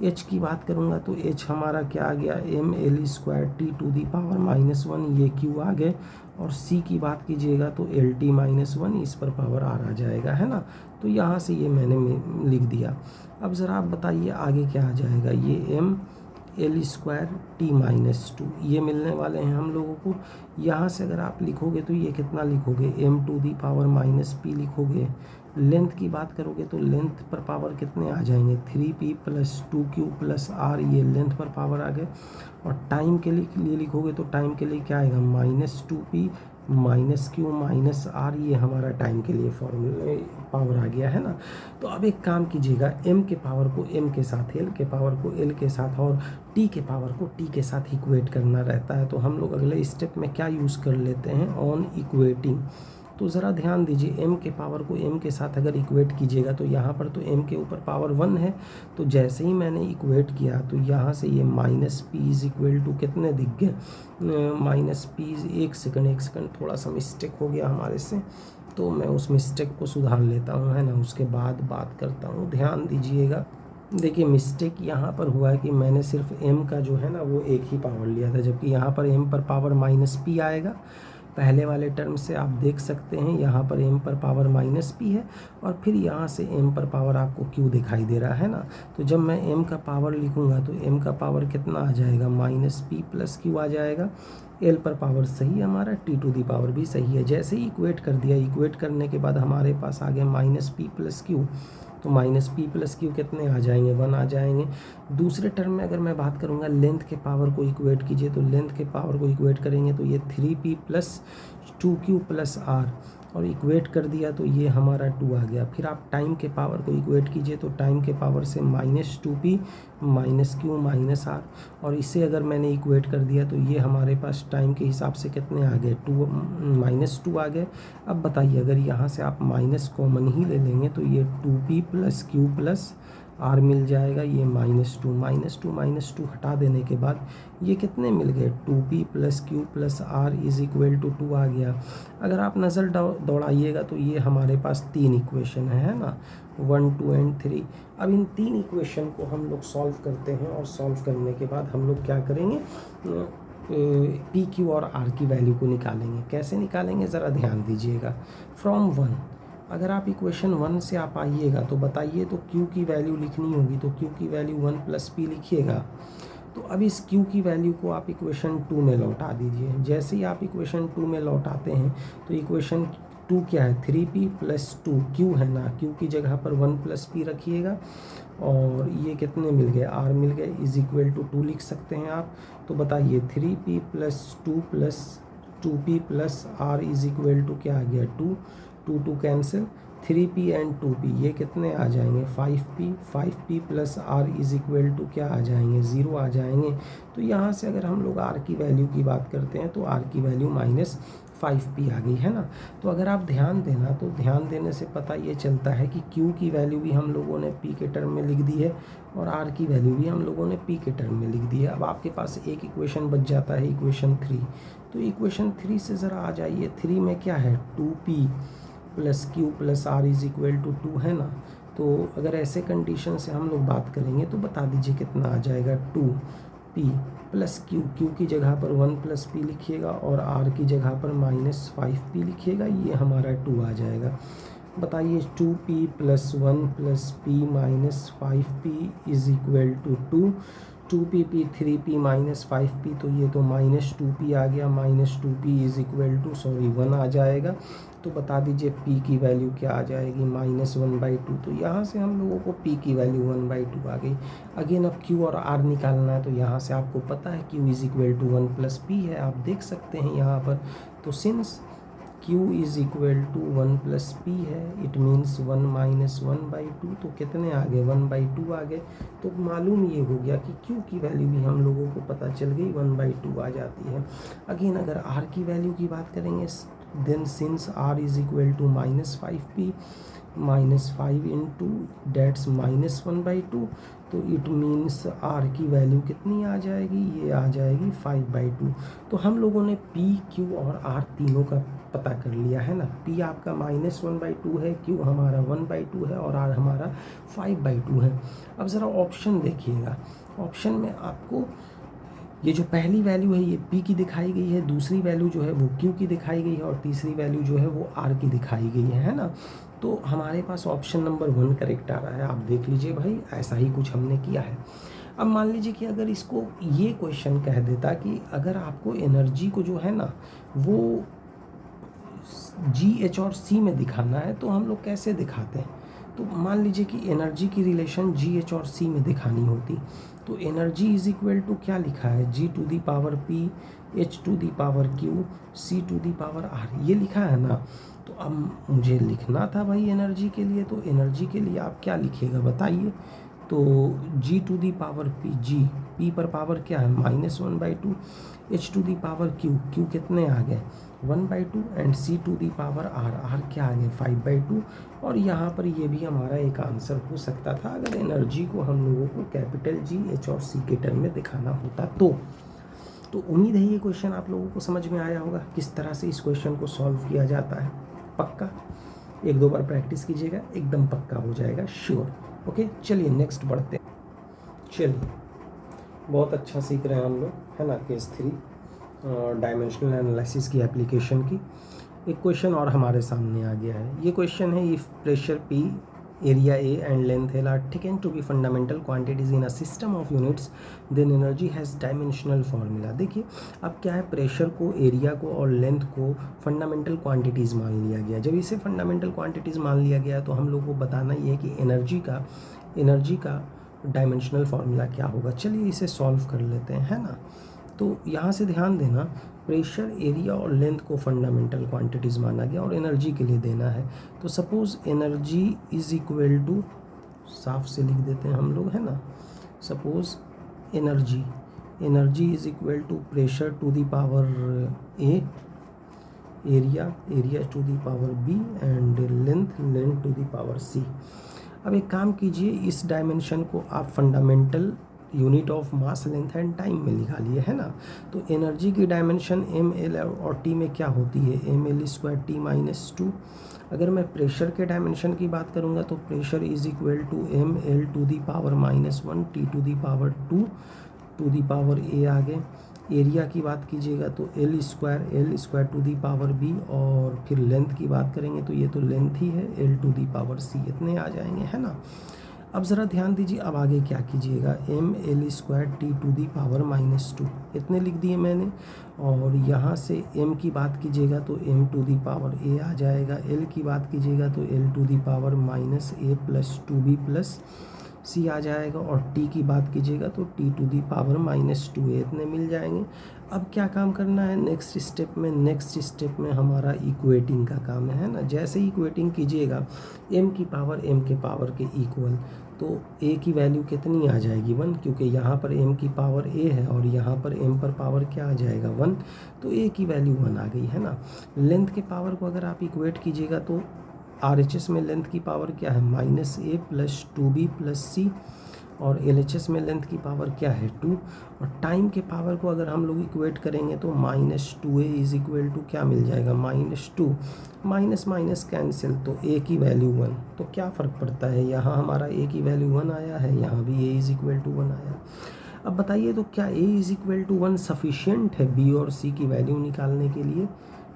h की बात करूँगा तो h हमारा क्या आ गया, mL² T⁻1, ये q आ गए। और c की बात कीजिएगा तो LT-1, इस पर पावर r आ जाएगा, है ना। तो यहाँ से ये मैंने लिख दिया। अब ज़रा आप बताइए आगे क्या आ जाएगा, ये mL² T-2 ये मिलने वाले हैं हम लोगों को। यहाँ से अगर आप लिखोगे तो ये कितना लिखोगे, m⁻p लिखोगे। लेंथ की बात करोगे तो लेंथ पर पावर कितने आ जाएंगे, 3p + 2q + r, ये लेंथ पर पावर आ गए। और टाइम के लिए लिखोगे तो टाइम के लिए क्या आएगा, -2p -q -r, ये हमारा टाइम के लिए फॉर्मूला पावर आ गया, है ना। तो अब एक काम कीजिएगा, m के पावर को m के साथ, l के पावर को l के साथ और t के पावर को t के साथ इक्वेट करना रहता है। तो हम लोग अगले स्टेप में क्या यूज़ कर लेते हैं, ऑन इक्वेटिंग। तो ज़रा ध्यान दीजिए, m के पावर को m के साथ अगर इक्वेट कीजिएगा तो यहाँ पर तो m के ऊपर पावर 1 है। तो जैसे ही मैंने इक्वेट किया तो यहाँ से ये -p इज इक्वल टू कितने दिख गए, -p। एक सेकंड थोड़ा सा मिस्टेक हो गया हमारे से, तो मैं उस मिस्टेक को सुधार लेता हूँ, है ना, उसके बाद बात करता हूँ। ध्यान दीजिएगा, देखिए मिस्टेक यहाँ पर हुआ है कि मैंने सिर्फ m का जो है ना वो एक ही पावर लिया था, जबकि यहाँ पर m पर पावर -p आएगा। पहले वाले टर्म से आप देख सकते हैं यहाँ पर m पर पावर -p है और फिर यहाँ से m पर पावर आपको q दिखाई दे रहा है ना। तो जब मैं m का पावर लिखूँगा तो m का पावर कितना आ जाएगा, -p + q आ जाएगा। l पर पावर सही हमारा, t⁻ भी सही है। जैसे ही इक्वेट कर दिया, इक्वेट करने के बाद हमारे पास आ गया -p + q। तो -p + q कितने आ जाएंगे, 1 आ जाएंगे। दूसरे टर्म में अगर मैं बात करूँगा लेंथ के पावर को इक्वेट कीजिए, तो लेंथ के पावर को इक्वेट करेंगे तो ये 3p + 2q + r, और इक्वेट कर दिया तो ये हमारा 2 आ गया। फिर आप टाइम के पावर को इक्वेट कीजिए तो टाइम के पावर से -2p -q -r, और इसे अगर मैंने इक्वेट कर दिया तो ये हमारे पास टाइम के हिसाब से कितने आ गए, -2 आ गए। अब बताइए अगर यहाँ से आप माइनस कॉमन ही ले लेंगे तो ये 2p + q + r मिल जाएगा। ये -2 हटा देने के बाद ये कितने मिल गए, 2p + q + r is equal to 2 आ गया। अगर आप नज़र दौड़ाइएगा तो ये हमारे पास 3 इक्वेशन है ना, 1 2 एंड 3। अब इन 3 इक्वेशन को हम लोग सॉल्व करते हैं और सॉल्व करने के बाद हम लोग क्या करेंगे, पी क्यू और आर की वैल्यू को निकालेंगे। कैसे निकालेंगे ज़रा ध्यान दीजिएगा। फ्रॉम 1, अगर आप इक्वेशन 1 से आप आइएगा तो बताइए, तो q की वैल्यू लिखनी होगी, तो q की वैल्यू 1 + p लिखिएगा। तो अब इस q की वैल्यू को आप इक्वेशन 2 में लौटा दीजिए। जैसे ही आप इक्वेशन 2 में लौटाते हैं तो इक्वेशन 2 क्या है, 3p + 2, q है ना, q की जगह पर 1 + p रखिएगा। और ये कितने मिल गए, r मिल गए, इज इक्वल टू 2 लिख सकते हैं आप। तो बताइए 3p + 2 + 2p + r is equal to क्या आ गया, 2 2 कैंसिल, 3p एंड 2p ये कितने आ जाएंगे, 5p + r is equal to क्या आ जाएंगे, 0 आ जाएंगे। तो यहाँ से अगर हम लोग r की वैल्यू की बात करते हैं तो r की वैल्यू -5p आ गई, है ना। तो अगर आप ध्यान देना तो ध्यान देने से पता ये चलता है कि q की वैल्यू भी हम लोगों ने p के टर्म में लिख दी है और r की वैल्यू भी हम लोगों ने p के टर्म में लिख दी है। अब आपके पास एक इक्वेशन बच जाता है, इक्वेशन 3। तो इक्वेशन 3 से ज़रा आ जाइए, 3 में क्या है, 2p plus Q plus R is equal to 2 है ना। तो अगर ऐसे कंडीशन से हम लोग बात करेंगे तो बता दीजिए कितना आ जाएगा, 2p प्लस क्यू, क्यू की जगह पर 1 प्लस पी लिखिएगा और आर की जगह पर -5p लिखिएगा, ये हमारा 2 आ जाएगा। बताइए 2p plus 1 plus P minus 5p is equal to 2, 2p 3p minus 5p, तो ये तो -2p आ गया, -2p इज इक्वल टू 1 आ जाएगा। तो बता दीजिए p की वैल्यू क्या आ जाएगी, -1/2। तो यहाँ से हम लोगों को p की वैल्यू 1/2 आ गई। अगेन अब q और r निकालना है, तो यहाँ से आपको पता है q is equal to 1 plus p है, आप देख सकते हैं यहाँ पर। तो since q is equal to 1 plus P है, इट मीन्स 1 माइनस 1/2, तो कितने आ गए, 1/2 आ गए। तो मालूम ये हो गया कि q की वैल्यू भी हम लोगों को पता चल गई, 1/2 आ जाती है। अगेन अगर r की वैल्यू की बात करेंगे, then since r is equal to -5p, -5 into that's -1/2, तो इट मीन्स r की वैल्यू कितनी आ जाएगी, ये आ जाएगी 5/2। तो हम लोगों ने p, q और r तीनों का पता कर लिया है ना। p आपका -1/2 है, q हमारा 1/2 है और r हमारा 5/2 है। अब ज़रा ऑप्शन देखिएगा, ऑप्शन में आपको ये जो पहली वैल्यू है ये p की दिखाई गई है, दूसरी वैल्यू जो है वो q की दिखाई गई है और तीसरी वैल्यू जो है वो r की दिखाई गई है ना। तो हमारे पास ऑप्शन नंबर 1 करेक्ट आ रहा है। आप देख लीजिए भाई, ऐसा ही कुछ हमने किया है। अब मान लीजिए कि अगर इसको ये क्वेश्चन कह देता कि अगर आपको एनर्जी को जो है ना वो जी, एच और सी में दिखाना है, तो हम लोग कैसे दिखाते हैं। तो मान लीजिए कि एनर्जी की रिलेशन जी, एच और सी में दिखानी होती, तो एनर्जी इज इक्वल टू क्या लिखा है, g to the power p, h to the power q, c to the power r, ये लिखा है ना। तो अब मुझे लिखना था भाई एनर्जी के लिए, तो एनर्जी के लिए आप क्या लिखिएगा बताइए। तो g to the power p, g p पर पावर क्या है -1/2, h to the power q, q कितने आ गए 1/2, and c to the power r, r क्या आ गए 5/2। और यहाँ पर ये भी हमारा एक आंसर हो सकता था अगर एनर्जी को हम लोगों को कैपिटल जी, एच और सी के टर्म में दिखाना होता तो उम्मीद है ये क्वेश्चन आप लोगों को समझ में आया होगा किस तरह से इस क्वेश्चन को सॉल्व किया जाता है। पक्का 1-2 बार प्रैक्टिस कीजिएगा, एकदम पक्का हो जाएगा, श्योर। ओके, चलिए नेक्स्ट बढ़ते हैं। चलिए, बहुत अच्छा सीख रहे हैं हम लोग, है ना। केस 3 डायमेंशनल एनालिसिस की एप्लीकेशन की एक क्वेश्चन और हमारे सामने आ गया है। ये क्वेश्चन है, if pressure P, area A and length L are taken to be fundamental quantities in a system of units, then energy has dimensional formula. देखिए अब क्या है, प्रेशर को, एरिया को और लेंथ को फंडामेंटल क्वांटिटीज़ मान लिया गया। जब इसे फंडामेंटल क्वांटिटीज़ मान लिया गया तो हम लोग को बताना ये है कि एनर्जी का डायमेंशनल फार्मूला क्या होगा। चलिए इसे सॉल्व कर लेते हैं, है ना। तो यहाँ से ध्यान देना, प्रेशर, एरिया और लेंथ को फंडामेंटल क्वांटिटीज़ माना गया और एनर्जी के लिए देना है। तो suppose energy is equal to, साफ से लिख देते हैं हम लोग, है ना। Suppose energy is equal to pressure to the power a, area to the power b and length to the power c. अब एक काम कीजिए, इस डायमेंशन को आप fundamental unit of mass, length and time में निकालिए, है ना। तो एनर्जी की डायमेंशन एम, एल और टी में क्या होती है, ml² t-2। अगर मैं प्रेशर के डायमेंशन की बात करूँगा तो pressure is equal to ml to the power -1 t to the power 2 to the power a आ गए। एरिया की बात कीजिएगा तो l² to the power b, और फिर लेंथ की बात करेंगे तो ये तो लेंथ ही है, l to the power c, इतने आ जाएंगे, है ना। अब ज़रा ध्यान दीजिए, अब आगे क्या कीजिएगा, ml² t to the power -2, इतने लिख दिए मैंने। और यहाँ से m की बात कीजिएगा तो m to the power a आ जाएगा, l की बात कीजिएगा तो l to the power -a plus 2b plus c आ जाएगा, और t की बात कीजिएगा तो t to the power -2a, इतने मिल जाएंगे। अब क्या काम करना है नेक्स्ट स्टेप में हमारा इक्वेटिंग का काम है ना। जैसे इक्वेटिंग कीजिएगा m की पावर m के पावर के इक्वल, तो a की वैल्यू कितनी आ जाएगी 1, क्योंकि यहाँ पर m की पावर a है और यहाँ पर m पर पावर क्या आ जाएगा 1, तो a की वैल्यू 1 आ गई, है ना। लेंथ के पावर को अगर आप इक्वेट कीजिएगा तो RHS में लेंथ की पावर क्या है -a plus 2b plus c, और LHS में लेंथ की पावर क्या है 2, और टाइम के पावर को अगर हम लोग इक्वेट करेंगे तो -2a इज इक्वल टू क्या मिल जाएगा, -2, माइनस माइनस कैंसिल, तो a की वैल्यू 1। तो क्या फ़र्क पड़ता है, यहाँ हमारा a की वैल्यू 1 आया है, यहाँ भी a इज इक्वल टू 1 आया। अब बताइए तो क्या a is equal to 1 sufficient है b और c की वैल्यू निकालने के लिए?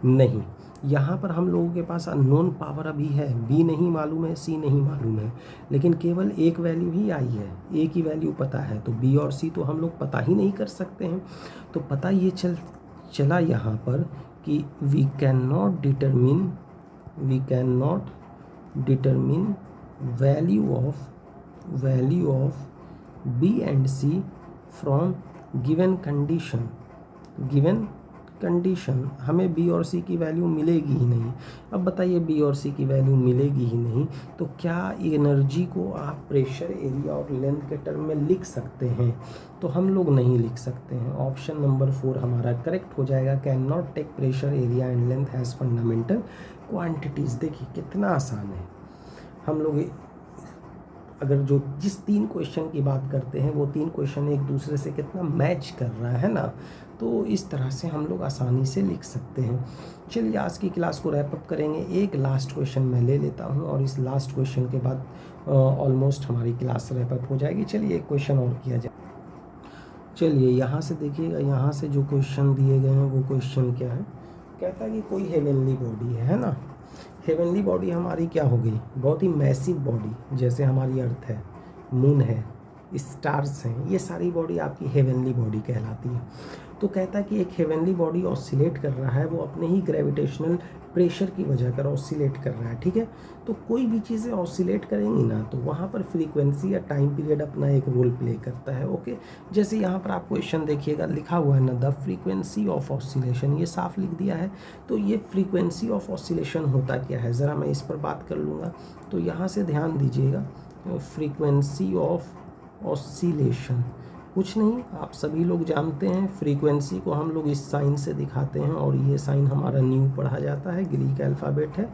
नहीं, यहाँ पर हम लोगों के पास अननोन पावर अभी है, b नहीं मालूम है, c नहीं मालूम है, लेकिन केवल एक वैल्यू ही आई है, a की वैल्यू पता है, तो b और c तो हम लोग पता ही नहीं कर सकते हैं। तो पता ये चला यहाँ पर कि we can not determine value of b and c from given condition. हमें b और c की वैल्यू मिलेगी ही नहीं। अब बताइए b और c की वैल्यू मिलेगी ही नहीं तो क्या एनर्जी को आप प्रेशर, एरिया और लेंथ के टर्म में लिख सकते हैं? तो हम लोग नहीं लिख सकते हैं। ऑप्शन नंबर 4 हमारा करेक्ट हो जाएगा, can not take pressure, area and length as fundamental quantities. देखिए कितना आसान है। हम लोग अगर जिस 3 क्वेश्चन की बात करते हैं वो 3 क्वेश्चन एक दूसरे से कितना मैच कर रहा है ना, तो इस तरह से हम लोग आसानी से लिख सकते हैं। चलिए आज की क्लास को रैप अप करेंगे। एक लास्ट क्वेश्चन मैं ले लेता हूं और इस लास्ट क्वेश्चन के बाद ऑलमोस्ट हमारी क्लास रैप अप हो जाएगी। चलिए एक क्वेश्चन और किया जाए। चलिए यहाँ से देखिएगा, यहाँ से जो क्वेश्चन दिए गए हैं वो क्वेश्चन क्या है, कहता है कि कोई हेवनली बॉडी है ना। हेवनली बॉडी हमारी क्या हो गई, बहुत ही मैसिव बॉडी, जैसे हमारी अर्थ है, मून है, स्टार्स हैं, ये सारी बॉडी आपकी हेवनली बॉडी कहलाती है। तो कहता है कि एक हेवनली बॉडी ऑसिलेट कर रहा है, वो अपने ही ग्रेविटेशनल प्रेशर की वजह कर ऑसिलेट कर रहा है, ठीक है। तो कोई भी चीज़ें ऑसिलेट करेंगी ना तो वहाँ पर फ्रीक्वेंसी या टाइम पीरियड अपना एक रोल प्ले करता है, ओके। जैसे यहाँ पर आप क्वेश्चन देखिएगा, लिखा हुआ है ना, द फ्रीक्वेंसी ऑफ ऑसिलेशन, ये साफ लिख दिया है। तो ये फ्रीक्वेंसी ऑफ ऑसिलेशन होता क्या है, ज़रा मैं इस पर बात कर लूँगा। तो यहाँ से ध्यान दीजिएगा, फ्रीक्वेंसी ऑफ ऑसिलेशन कुछ नहीं, आप सभी लोग जानते हैं, फ्रीक्वेंसी को हम लोग इस साइन से दिखाते हैं और ये साइन हमारा न्यू पढ़ा जाता है, ग्रीक अल्फ़ाबेट है,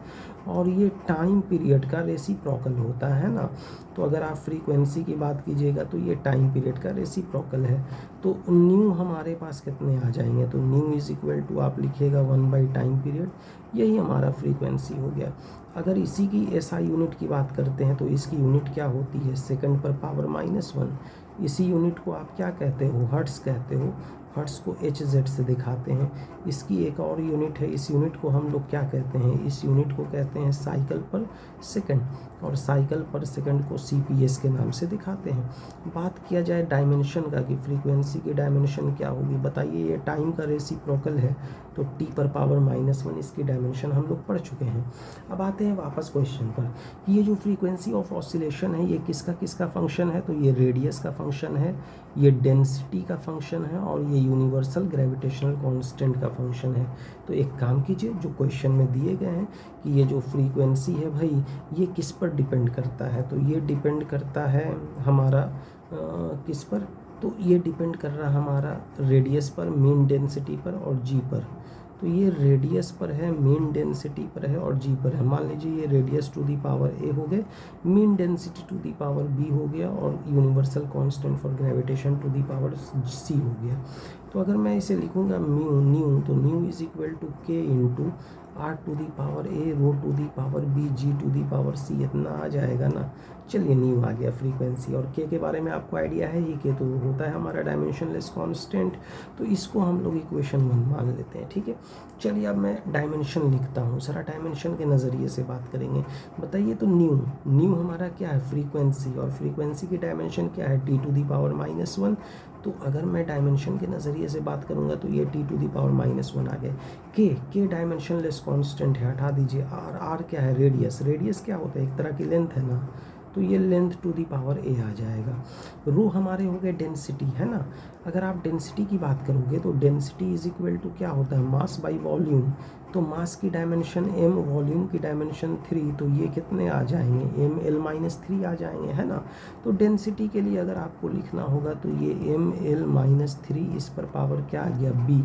और ये टाइम पीरियड का रेसिप्रोकल होता है ना। तो अगर आप फ्रीक्वेंसी की बात कीजिएगा तो ये टाइम पीरियड का रेसिप्रोकल है। तो न्यू हमारे पास कितने आ जाएंगे, तो न्यू इज इक्वल टू आप लिखिएगा 1 टाइम पीरियड, यही हमारा फ्रीक्वेंसी हो गया। अगर इसी की SI यूनिट की बात करते हैं तो इसकी यूनिट क्या होती है, सेकंड पर पावर -1। इसी यूनिट को आप क्या कहते हो, हर्ट्स कहते हो। हर्ट्स को HZ से दिखाते हैं। इसकी एक और यूनिट है, इस यूनिट को हम लोग क्या कहते हैं, इस यूनिट को कहते हैं साइकिल पर सेकंड, और साइकिल पर सेकंड को CPS के नाम से दिखाते हैं। बात किया जाए डायमेंशन का कि फ्रीक्वेंसी की डायमेंशन क्या होगी, बताइए। ये टाइम का रेसिप्रोकल है तो T पर पावर -1 इसकी डायमेंशन हम लोग पढ़ चुके हैं। अब आते हैं वापस क्वेश्चन पर, ये जो फ्रीक्वेंसी ऑफ ऑसिलेशन है ये किसका फंक्शन है, तो ये रेडियस का फंक्शन है, ये डेंसिटी का फंक्शन है, और ये यूनिवर्सल ग्रेविटेशनल कांस्टेंट का फंक्शन है। तो एक काम कीजिए, जो क्वेश्चन में दिए गए हैं कि ये जो फ्रीक्वेंसी है भाई ये किस पर डिपेंड करता है, तो ये डिपेंड करता है हमारा किस पर, तो ये डिपेंड कर रहा है हमारा रेडियस पर, मीन डेंसिटी पर और जी पर। तो ये रेडियस पर है, मीन डेंसिटी पर है और जी पर है। मान लीजिए ये radius to the power a हो गए, mean density to the power b हो गया, और universal constant for gravitation to the power c हो गया। तो अगर मैं इसे लिखूंगा न्यू, तो nu is equal to k into R to the power a, rho to the power B, ji to the power c, इतना आ जाएगा ना। चलिए न्यू आ गया फ्रीक्वेंसी, और के बारे में आपको आइडिया है ही, के तो होता है हमारा डायमेंशनलेस कांस्टेंट, तो इसको हम लोग इक्वेशन 1 मान लेते हैं, ठीक है। चलिए अब मैं डायमेंशन लिखता हूँ, सारा डायमेंशन के नज़रिए से बात करेंगे। बताइए तो न्यू हमारा क्या है, फ्रीक्वेंसी, और फ्रीक्वेंसी की डायमेंशन क्या है, T टू दी पावर -1। तो अगर मैं डायमेंशन के नज़रिए से बात करूंगा तो ये T टू दी पावर -1 आ गए। के डायमेंशनलेस कांस्टेंट है, हटा दीजिए। R क्या है, रेडियस क्या होता है, एक तरह की लेंथ है ना, तो ये लेंथ टू दी पावर ए आ जाएगा। रो हमारे हो गए डेंसिटी, है ना। अगर आप डेंसिटी की बात करोगे तो डेंसिटी इज इक्वल टू क्या होता है, मास बाई वॉल्यूम। तो मास की डायमेंशन m, वॉल्यूम की डायमेंशन 3, तो ये कितने आ जाएंगे, ml-3 आ जाएंगे, है ना। तो डेंसिटी के लिए अगर आपको लिखना होगा तो ये ml-3 इस पर पावर क्या आ गया, b,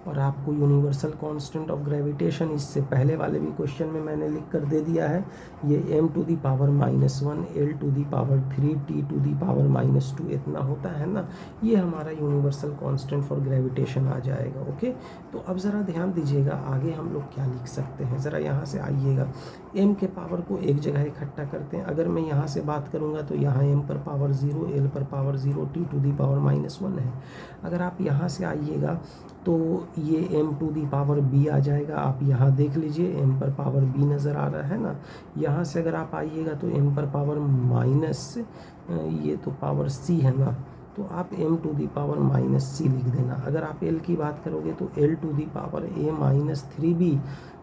और आपको यूनिवर्सल कांस्टेंट ऑफ ग्रेविटेशन इससे पहले वाले भी क्वेश्चन में मैंने लिख कर दे दिया है, ये m to the power -1 l to the power 3 t to the power -2 इतना होता है ना, ये हमारा यूनिवर्सल कांस्टेंट फॉर ग्रेविटेशन आ जाएगा। ओके, तो अब ज़रा ध्यान दीजिएगा आगे हम लोग क्या लिख सकते हैं। ज़रा यहाँ से आइएगा, m के पावर को एक जगह इकट्ठा करते हैं। अगर मैं यहाँ से बात करूँगा तो यहाँ m पर पावर 0, l पर power 0, t to the power -1 है। अगर आप यहाँ से आइएगा तो ये m to the power b आ जाएगा। आप यहाँ देख लीजिए m पर पावर b नज़र आ रहा है ना। यहाँ से अगर आप आइएगा तो m पर पावर माइनस ये तो पावर c है ना, तो आप m to the power -c लिख देना। अगर आप l की बात करोगे तो l to the power a-3b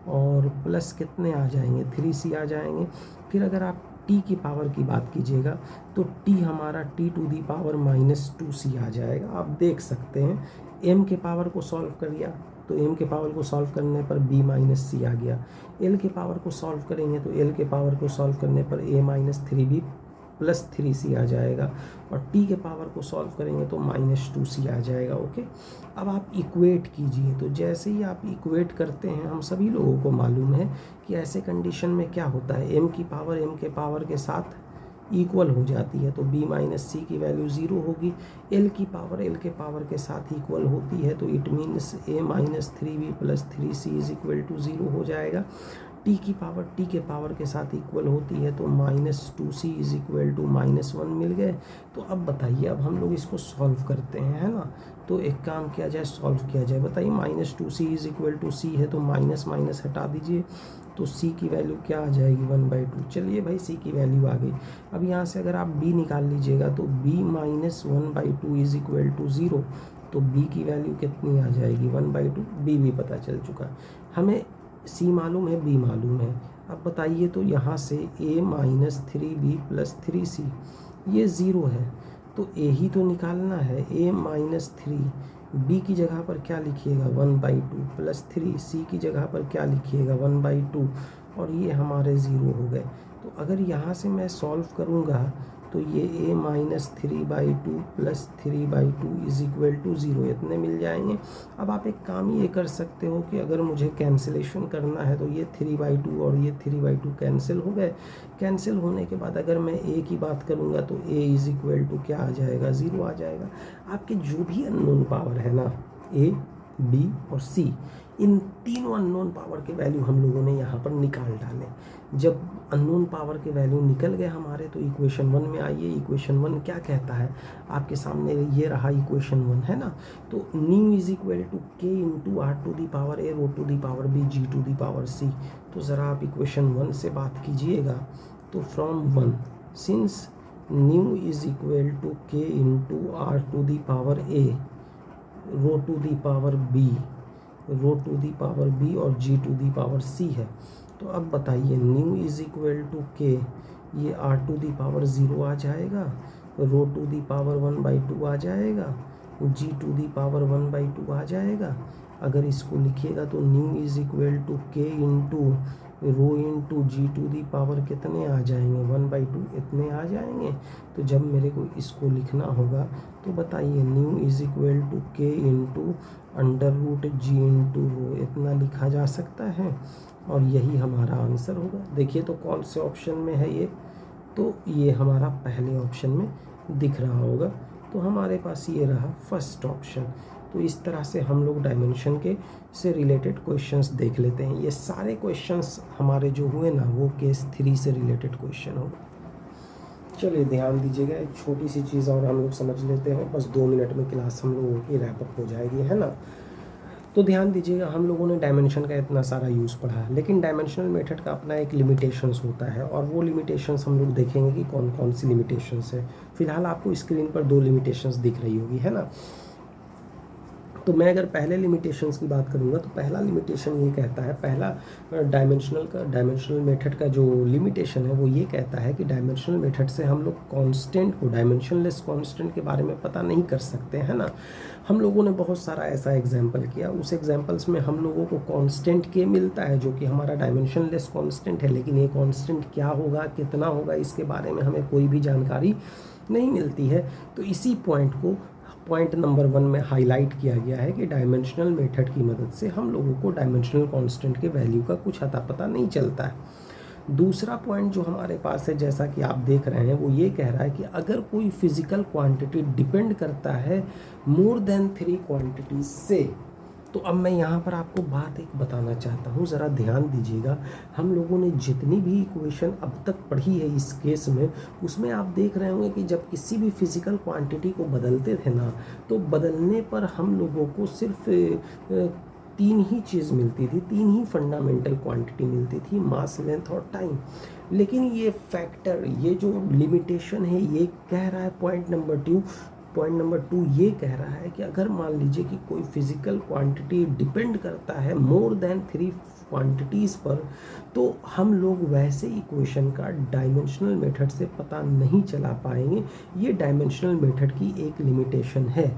और प्लस कितने आ जाएंगे, 3c आ जाएंगे। फिर अगर आप t की पावर की बात कीजिएगा तो t हमारा t to the power -2c आ जाएगा। आप देख सकते हैं m के पावर को सॉल्व करिए तो m के पावर को सॉल्व करने पर b-c आ गया। l के पावर को सॉल्व करेंगे तो l के पावर को सॉल्व करने पर a-3b प्लस 3c आ जाएगा, और t के पावर को सॉल्व करेंगे तो -2c आ जाएगा। ओके, अब आप इक्वेट कीजिए। तो जैसे ही आप इक्वेट करते हैं, हम सभी लोगों को मालूम है कि ऐसे कंडीशन में क्या होता है, m की पावर m के पावर के साथ इक्वल हो जाती है, तो b-c की वैल्यू 0 होगी। l की पावर l के पावर के साथ इक्वल होती है, तो it means a-3b plus 3c is equal to 0 हो जाएगा। t की पावर t के पावर के साथ इक्वल होती है, तो -2c इज इक्वल टू -1 मिल गए। तो अब बताइए, अब हम लोग इसको सॉल्व करते हैं, है ना। तो एक काम किया जाए, सॉल्व किया जाए। बताइए -2c is equal to c है, तो माइनस माइनस हटा दीजिए, तो c की वैल्यू क्या आ जाएगी 1/2। चलिए भाई, c की वैल्यू आ गई। अब यहाँ से अगर आप b निकाल लीजिएगा तो b minus 1/2 is equal to 0, तो b की वैल्यू कितनी आ जाएगी 1/2। b भी पता चल चुका, हमें c मालूम है, b मालूम है। अब बताइए, तो यहाँ से a-3b प्लस 3c ये 0 है, तो a ही तो निकालना है। a-3 b की जगह पर क्या लिखिएगा 1/2 प्लस 3 c की जगह पर क्या लिखिएगा 1/2, और ये हमारे 0 हो गए। तो अगर यहाँ से मैं सॉल्व करूँगा तो ये a-3/2 plus 3/2 is equal to 0 इतने मिल जाएंगे। अब आप एक काम ये कर सकते हो कि अगर मुझे कैंसिलेशन करना है तो ये 3/2 और ये 3/2 कैंसिल हो गए। कैंसिल होने के बाद अगर मैं a की बात करूँगा तो a इज इक्वल टू क्या आ जाएगा 0 आ जाएगा। आपके जो भी अननोन पावर है ना, a, b और c, इन तीनों अननोन पावर के वैल्यू हम लोगों ने यहाँ पर निकाल डाले। जब अननोन पावर के वैल्यू निकल गए हमारे, तो इक्वेशन 1 में आइए। इक्वेशन 1 क्या कहता है आपके सामने, ये रहा इक्वेशन 1, है ना। तो nu is equal to k into R to the power a rho to the power b g to the power c। तो ज़रा आप इक्वेशन 1 से बात कीजिएगा, तो from 1 since nu is equal to k into R to the power a rho to the power b rho to the power b और g to the power c है। तो अब बताइए, nu is equal to k, ये r to the power 0 आ जाएगा, rho to the power 1/2 आ जाएगा, g टू दी पावर 1/2 आ जाएगा। अगर इसको लिखिएगा तो nu is equal to k into rho into G to the power कितने आ जाएंगे 1/2 इतने आ जाएंगे। तो जब मेरे को इसको लिखना होगा तो बताइए, nu is equal to k into √g into rho इतना लिखा जा सकता है, और यही हमारा आंसर होगा। देखिए तो कौन से ऑप्शन में है ये, तो ये हमारा पहले ऑप्शन में दिख रहा होगा। तो हमारे पास ये रहा फर्स्ट ऑप्शन। तो इस तरह से हम लोग डायमेंशन के से रिलेटेड क्वेश्चंस देख लेते हैं। ये सारे क्वेश्चंस हमारे जो हुए ना, वो केस 3 से रिलेटेड क्वेश्चन होगा। चलिए ध्यान दीजिएगा, एक छोटी सी चीज़ और हम लोग समझ लेते हैं, बस 2 मिनट में क्लास हम लोगों की रैपअप हो जाएगी, है ना। तो ध्यान दीजिएगा, हम लोगों ने डायमेंशन का इतना सारा यूज़ पढ़ा है, लेकिन डायमेंशनल मेथड का अपना एक लिमिटेशंस होता है, और वो लिमिटेशंस हम लोग देखेंगे कि कौन कौन सी लिमिटेशंस है। फिलहाल आपको स्क्रीन पर 2 लिमिटेशंस दिख रही होगी, है ना। तो मैं अगर पहले लिमिटेशंस की बात करूँगा तो पहला लिमिटेशन ये कहता है, पहला डायमेंशनल मेथड का जो लिमिटेशन है वो ये कहता है कि डायमेंशनल मेथड से हम लोग कांस्टेंट को, डायमेंशनलेस कांस्टेंट के बारे में पता नहीं कर सकते, है ना। हम लोगों ने बहुत सारा ऐसा एग्जाम्पल किया, उस एग्जाम्पल्स में हम लोगों को कांस्टेंट के मिलता है जो कि हमारा डायमेंशनलेस कांस्टेंट है, लेकिन ये कांस्टेंट क्या होगा, कितना होगा, इसके बारे में हमें कोई भी जानकारी नहीं मिलती है। तो इसी पॉइंट को पॉइंट नंबर 1 में हाईलाइट किया गया है कि डायमेंशनल मेथड की मदद से हम लोगों को डायमेंशनल कांस्टेंट के वैल्यू का कुछ अता पता नहीं चलता है। दूसरा पॉइंट जो हमारे पास है, जैसा कि आप देख रहे हैं, वो ये कह रहा है कि अगर कोई फिजिकल क्वांटिटी डिपेंड करता है मोर देन 3 क्वांटिटीज से, तो अब मैं यहाँ पर आपको बात एक बताना चाहता हूँ, ज़रा ध्यान दीजिएगा। हम लोगों ने जितनी भी इक्वेशन अब तक पढ़ी है इस केस में, उसमें आप देख रहे होंगे कि जब किसी भी फिजिकल क्वांटिटी को बदलते थे ना, तो बदलने पर हम लोगों को सिर्फ 3 ही चीज़ मिलती थी, 3 ही फंडामेंटल क्वांटिटी मिलती थी, मास, लेंथ और टाइम। लेकिन ये फैक्टर, ये जो लिमिटेशन है, ये कह रहा है पॉइंट नंबर 2 ये कह रहा है कि अगर मान लीजिए कि कोई फिजिकल क्वांटिटी डिपेंड करता है मोर देन 3 क्वांटिटीज़ पर, तो हम लोग वैसे इक्वेशन का डायमेंशनल मेथड से पता नहीं चला पाएंगे। ये डायमेंशनल मेथड की एक लिमिटेशन है।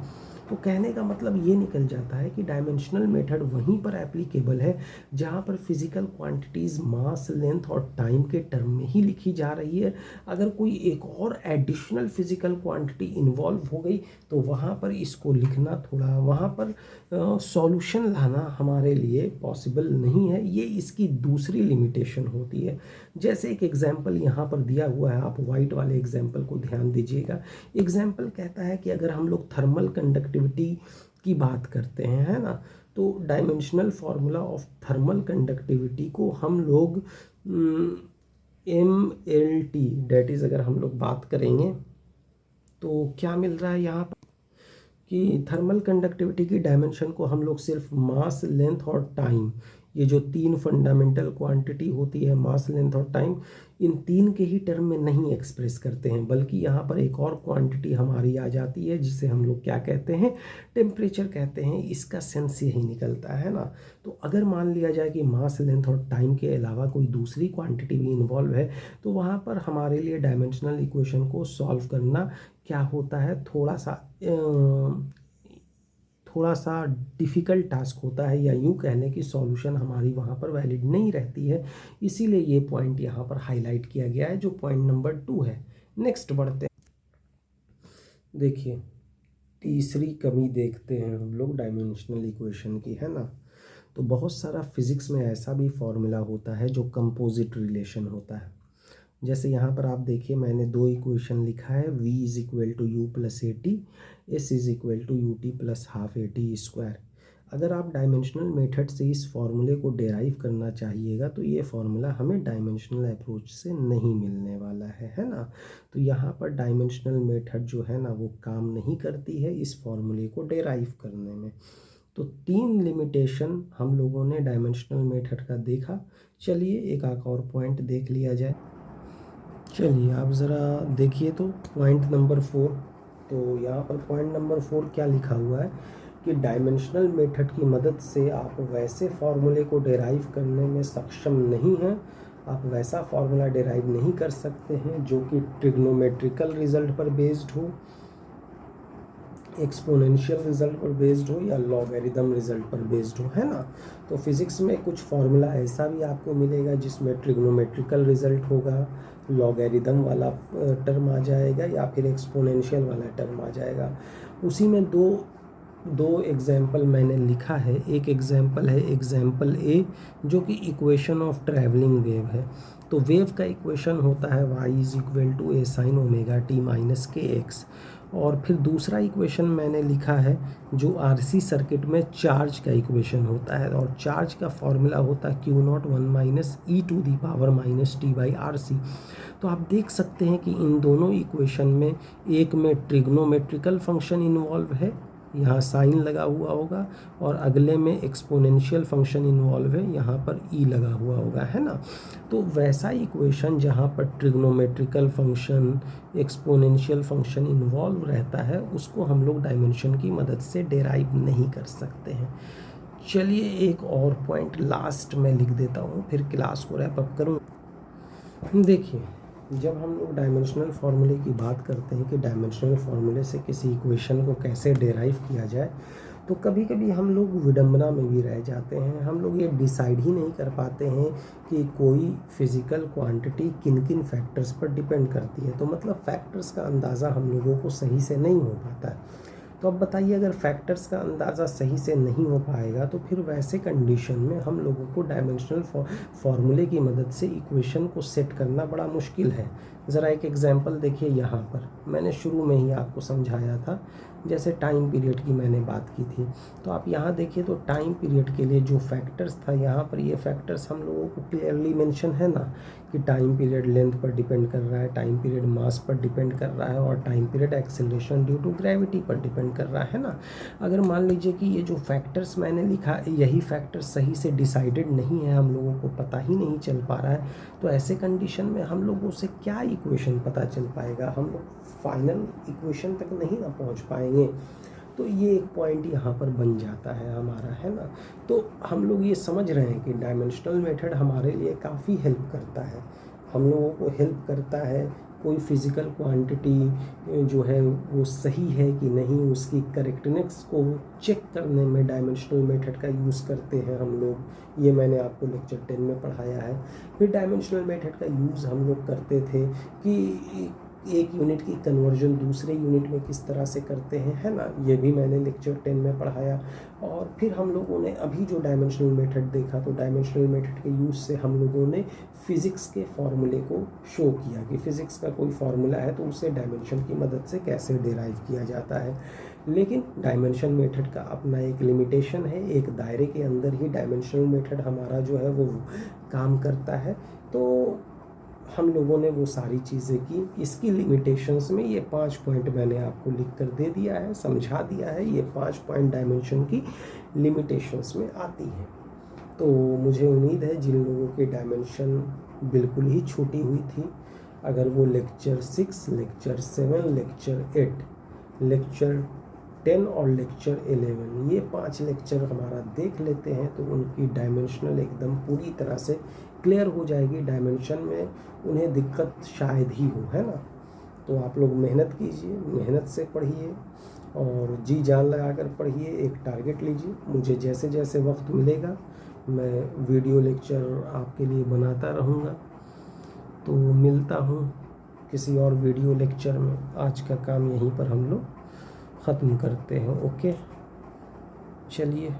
तो कहने का मतलब ये निकल जाता है कि डायमेंशनल मेथड वहीं पर एप्लीकेबल है जहाँ पर फिजिकल क्वांटिटीज़ मास, लेंथ और टाइम के टर्म में ही लिखी जा रही है। अगर कोई एक और एडिशनल फिजिकल क्वांटिटी इन्वॉल्व हो गई, तो वहाँ पर इसको लिखना थोड़ा, वहाँ पर सॉल्यूशन लाना हमारे लिए पॉसिबल नहीं है। ये इसकी दूसरी लिमिटेशन होती है। जैसे एक एग्जाम्पल यहाँ पर दिया हुआ है, आप वाइट वाले एग्जाम्पल को ध्यान दीजिएगा। एग्जाम्पल कहता है कि अगर हम लोग थर्मल कंडक्टिविटी की बात करते हैं, है ना, तो dimensional formula of thermal conductivity को हम लोग MLT डेट इज़, अगर हम लोग बात करेंगे तो क्या मिल रहा है यहाँ पर कि थर्मल कंडक्टिविटी की डायमेंशन को हम लोग सिर्फ मास, लेंथ और टाइम, ये जो 3 फंडामेंटल क्वांटिटी होती है, मास, लेंथ और टाइम, इन 3 के ही टर्म में नहीं एक्सप्रेस करते हैं, बल्कि यहाँ पर एक और क्वांटिटी हमारी आ जाती है जिसे हम लोग क्या कहते हैं, टेम्परेचर कहते हैं। इसका सेंस यही निकलता है ना। तो अगर मान लिया जाए कि मास, लेंथ और टाइम के अलावा कोई दूसरी क्वांटिटी भी इन्वॉल्व है, तो वहाँ पर हमारे लिए डायमेंशनल इक्वेशन को सॉल्व करना क्या होता है, थोड़ा सा डिफ़िकल्ट टास्क होता है, या यूँ कह लें कि सॉल्यूशन हमारी वहाँ पर वैलिड नहीं रहती है। इसीलिए ये पॉइंट यहाँ पर हाईलाइट किया गया है, जो पॉइंट नंबर 2 है। नेक्स्ट बढ़ते हैं। देखिए, तीसरी कमी देखते हैं हम लोग डायमेंशनल इक्वेशन की, है ना। तो बहुत सारा फिज़िक्स में ऐसा भी फॉर्मूला होता है जो कंपोजिट रिलेशन होता है। जैसे यहाँ पर आप देखिए, मैंने 2 इक्वेशन लिखा है, v is equal to U plus A T, S is equal to U T plus half A T square. अगर आप डायमेंशनल मेथड से इस फॉर्मूले को डेराइव करना चाहिएगा, तो ये फार्मूला हमें डायमेंशनल अप्रोच से नहीं मिलने वाला है ना। तो यहाँ पर डायमेंशनल मेथड जो है ना, वो काम नहीं करती है इस फॉर्मूले को डेराइव करने में। तो 3 लिमिटेशन हम लोगों ने डायमेंशनल मेथड का देखा। चलिए एक और पॉइंट देख लिया जाए। चलिए आप ज़रा देखिए तो पॉइंट नंबर 4। तो यहाँ पर पॉइंट नंबर 4 क्या लिखा हुआ है कि डायमेंशनल मेथड की मदद से आप वैसे फार्मूले को डेराइव करने में सक्षम नहीं हैं, आप वैसा फार्मूला डेराइव नहीं कर सकते हैं जो कि ट्रिग्नोमेट्रिकल रिजल्ट पर बेस्ड हो, एक्सपोनेंशियल रिजल्ट पर बेस्ड हो, या लॉगरिदम रिजल्ट पर बेस्ड हो, है ना। तो फिज़िक्स में कुछ फार्मूला ऐसा भी आपको मिलेगा जिसमें ट्रिग्नोमेट्रिकल रिजल्ट होगा, लॉगरिदम वाला टर्म आ जाएगा, या फिर एक्सपोनेंशियल वाला टर्म आ जाएगा। उसी में दो एग्जाम्पल मैंने लिखा है। एक एग्जाम्पल है एग्जाम्पल ए, जो कि इक्वेशन ऑफ ट्रैवलिंग वेव है। तो वेव का इक्वेशन होता है y is equal to A sine omega T minus K X. और फिर दूसरा इक्वेशन मैंने लिखा है जो आरसी सर्किट में चार्ज का इक्वेशन होता है, और चार्ज का फॉर्मूला होता है Q0 1 minus E to the power minus T by R C. तो आप देख सकते हैं कि इन दोनों इक्वेशन में एक में ट्रिग्नोमेट्रिकल फंक्शन इन्वॉल्व है, यहाँ साइन लगा हुआ होगा, और अगले में एक्सपोनेंशियल फंक्शन इन्वॉल्व है, यहाँ पर ई लगा हुआ होगा, है ना। तो वैसा इक्वेशन जहाँ पर trigonometrical function, exponential function involve रहता है, उसको हम लोग डायमेंशन की मदद से डेराइव नहीं कर सकते हैं। चलिए एक और पॉइंट लास्ट में लिख देता हूँ, फिर क्लास को रैप अप करूँ। देखिए, जब हम लोग डायमेंशनल फार्मूले की बात करते हैं कि डायमेंशनल फार्मूले से किसी इक्वेशन को कैसे डेराइव किया जाए, तो कभी कभी हम लोग विडंबना में भी रह जाते हैं। हम लोग ये डिसाइड ही नहीं कर पाते हैं कि कोई फिज़िकल क्वांटिटी किन किन फैक्टर्स पर डिपेंड करती है। तो मतलब फैक्टर्स का अंदाज़ा हम लोगों को सही से नहीं हो पाता है। तो अब बताइए, अगर फैक्टर्स का अंदाज़ा सही से नहीं हो पाएगा तो फिर वैसे कंडीशन में हम लोगों को डायमेंशनल फॉर्मूले की मदद से इक्वेशन को सेट करना बड़ा मुश्किल है। ज़रा एक एग्जांपल देखिए, यहाँ पर मैंने शुरू में ही आपको समझाया था, जैसे टाइम पीरियड की मैंने बात की थी। तो आप यहाँ देखिए, तो टाइम पीरियड के लिए जो फैक्टर्स था यहाँ पर, ये फैक्टर्स हम लोगों को क्लियरली मेंशन है ना, कि टाइम पीरियड लेंथ पर डिपेंड कर रहा है, टाइम पीरियड मास पर डिपेंड कर रहा है, और time period acceleration due to gravity पर डिपेंड कर रहा है ना। अगर मान लीजिए कि ये जो फैक्टर्स मैंने लिखा, यही फैक्टर्स सही से डिसाइडेड नहीं है, हम लोगों को पता ही नहीं चल पा रहा है, तो ऐसे कंडीशन में हम लोगों से क्या इक्वेशन पता चल पाएगा, हम लोग फाइनल इक्वेशन तक नहीं ना पहुंच पाएंगे। तो ये एक पॉइंट यहाँ पर बन जाता है हमारा, है ना। तो हम लोग ये समझ रहे हैं कि डायमेंशनल मेथड हमारे लिए काफ़ी हेल्प करता है, हम लोगों को हेल्प करता है। कोई फिज़िकल क्वांटिटी जो है वो सही है कि नहीं, उसकी करेक्टनेस को चेक करने में डायमेंशनल मेथड का यूज़ करते हैं हम लोग। ये मैंने आपको लेक्चर 10 में पढ़ाया है। फिर डायमेंशनल मेथड का यूज़ हम लोग करते थे कि एक यूनिट की कन्वर्जन दूसरे यूनिट में किस तरह से करते हैं, है ना, ये भी मैंने लेक्चर 10 में पढ़ाया। और फिर हम लोगों ने अभी जो डायमेंशनल मेथड देखा, तो डायमेंशनल मेथड के यूज़ से हम लोगों ने फिज़िक्स के फॉर्मूले को शो किया कि फ़िज़िक्स का कोई फार्मूला है तो उसे डायमेंशन की मदद से कैसे डिराइव किया जाता है। लेकिन डायमेंशन मेथड का अपना एक लिमिटेशन है, एक दायरे के अंदर ही डायमेंशनल मेथड हमारा जो है वो काम करता है। तो हम लोगों ने वो सारी चीज़ें की। इसकी लिमिटेशंस में ये 5 पॉइंट मैंने आपको लिख कर दे दिया है, समझा दिया है। ये 5 पॉइंट डायमेंशन की लिमिटेशंस में आती हैं। तो मुझे उम्मीद है जिन लोगों की डायमेंशन बिल्कुल ही छूटी हुई थी, अगर वो लेक्चर 6, लेक्चर 7, लेक्चर 8, लेक्चर 10 और लेक्चर 11, ये 5 लेक्चर हमारा देख लेते हैं तो उनकी डायमेंशनल एकदम पूरी तरह से क्लियर हो जाएगी। डायमेंशन में उन्हें दिक्कत शायद ही हो, है ना। तो आप लोग मेहनत कीजिए, मेहनत से पढ़िए और जी जान लगा कर पढ़िए। एक टारगेट लीजिए, मुझे जैसे जैसे वक्त मिलेगा मैं वीडियो लेक्चर आपके लिए बनाता रहूँगा। तो मिलता हूँ किसी और वीडियो लेक्चर में। आज का काम यहीं पर हम लोग ख़त्म करते हैं। ओके, चलिए,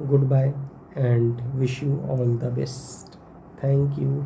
good bye and wish you all the best. Thank you.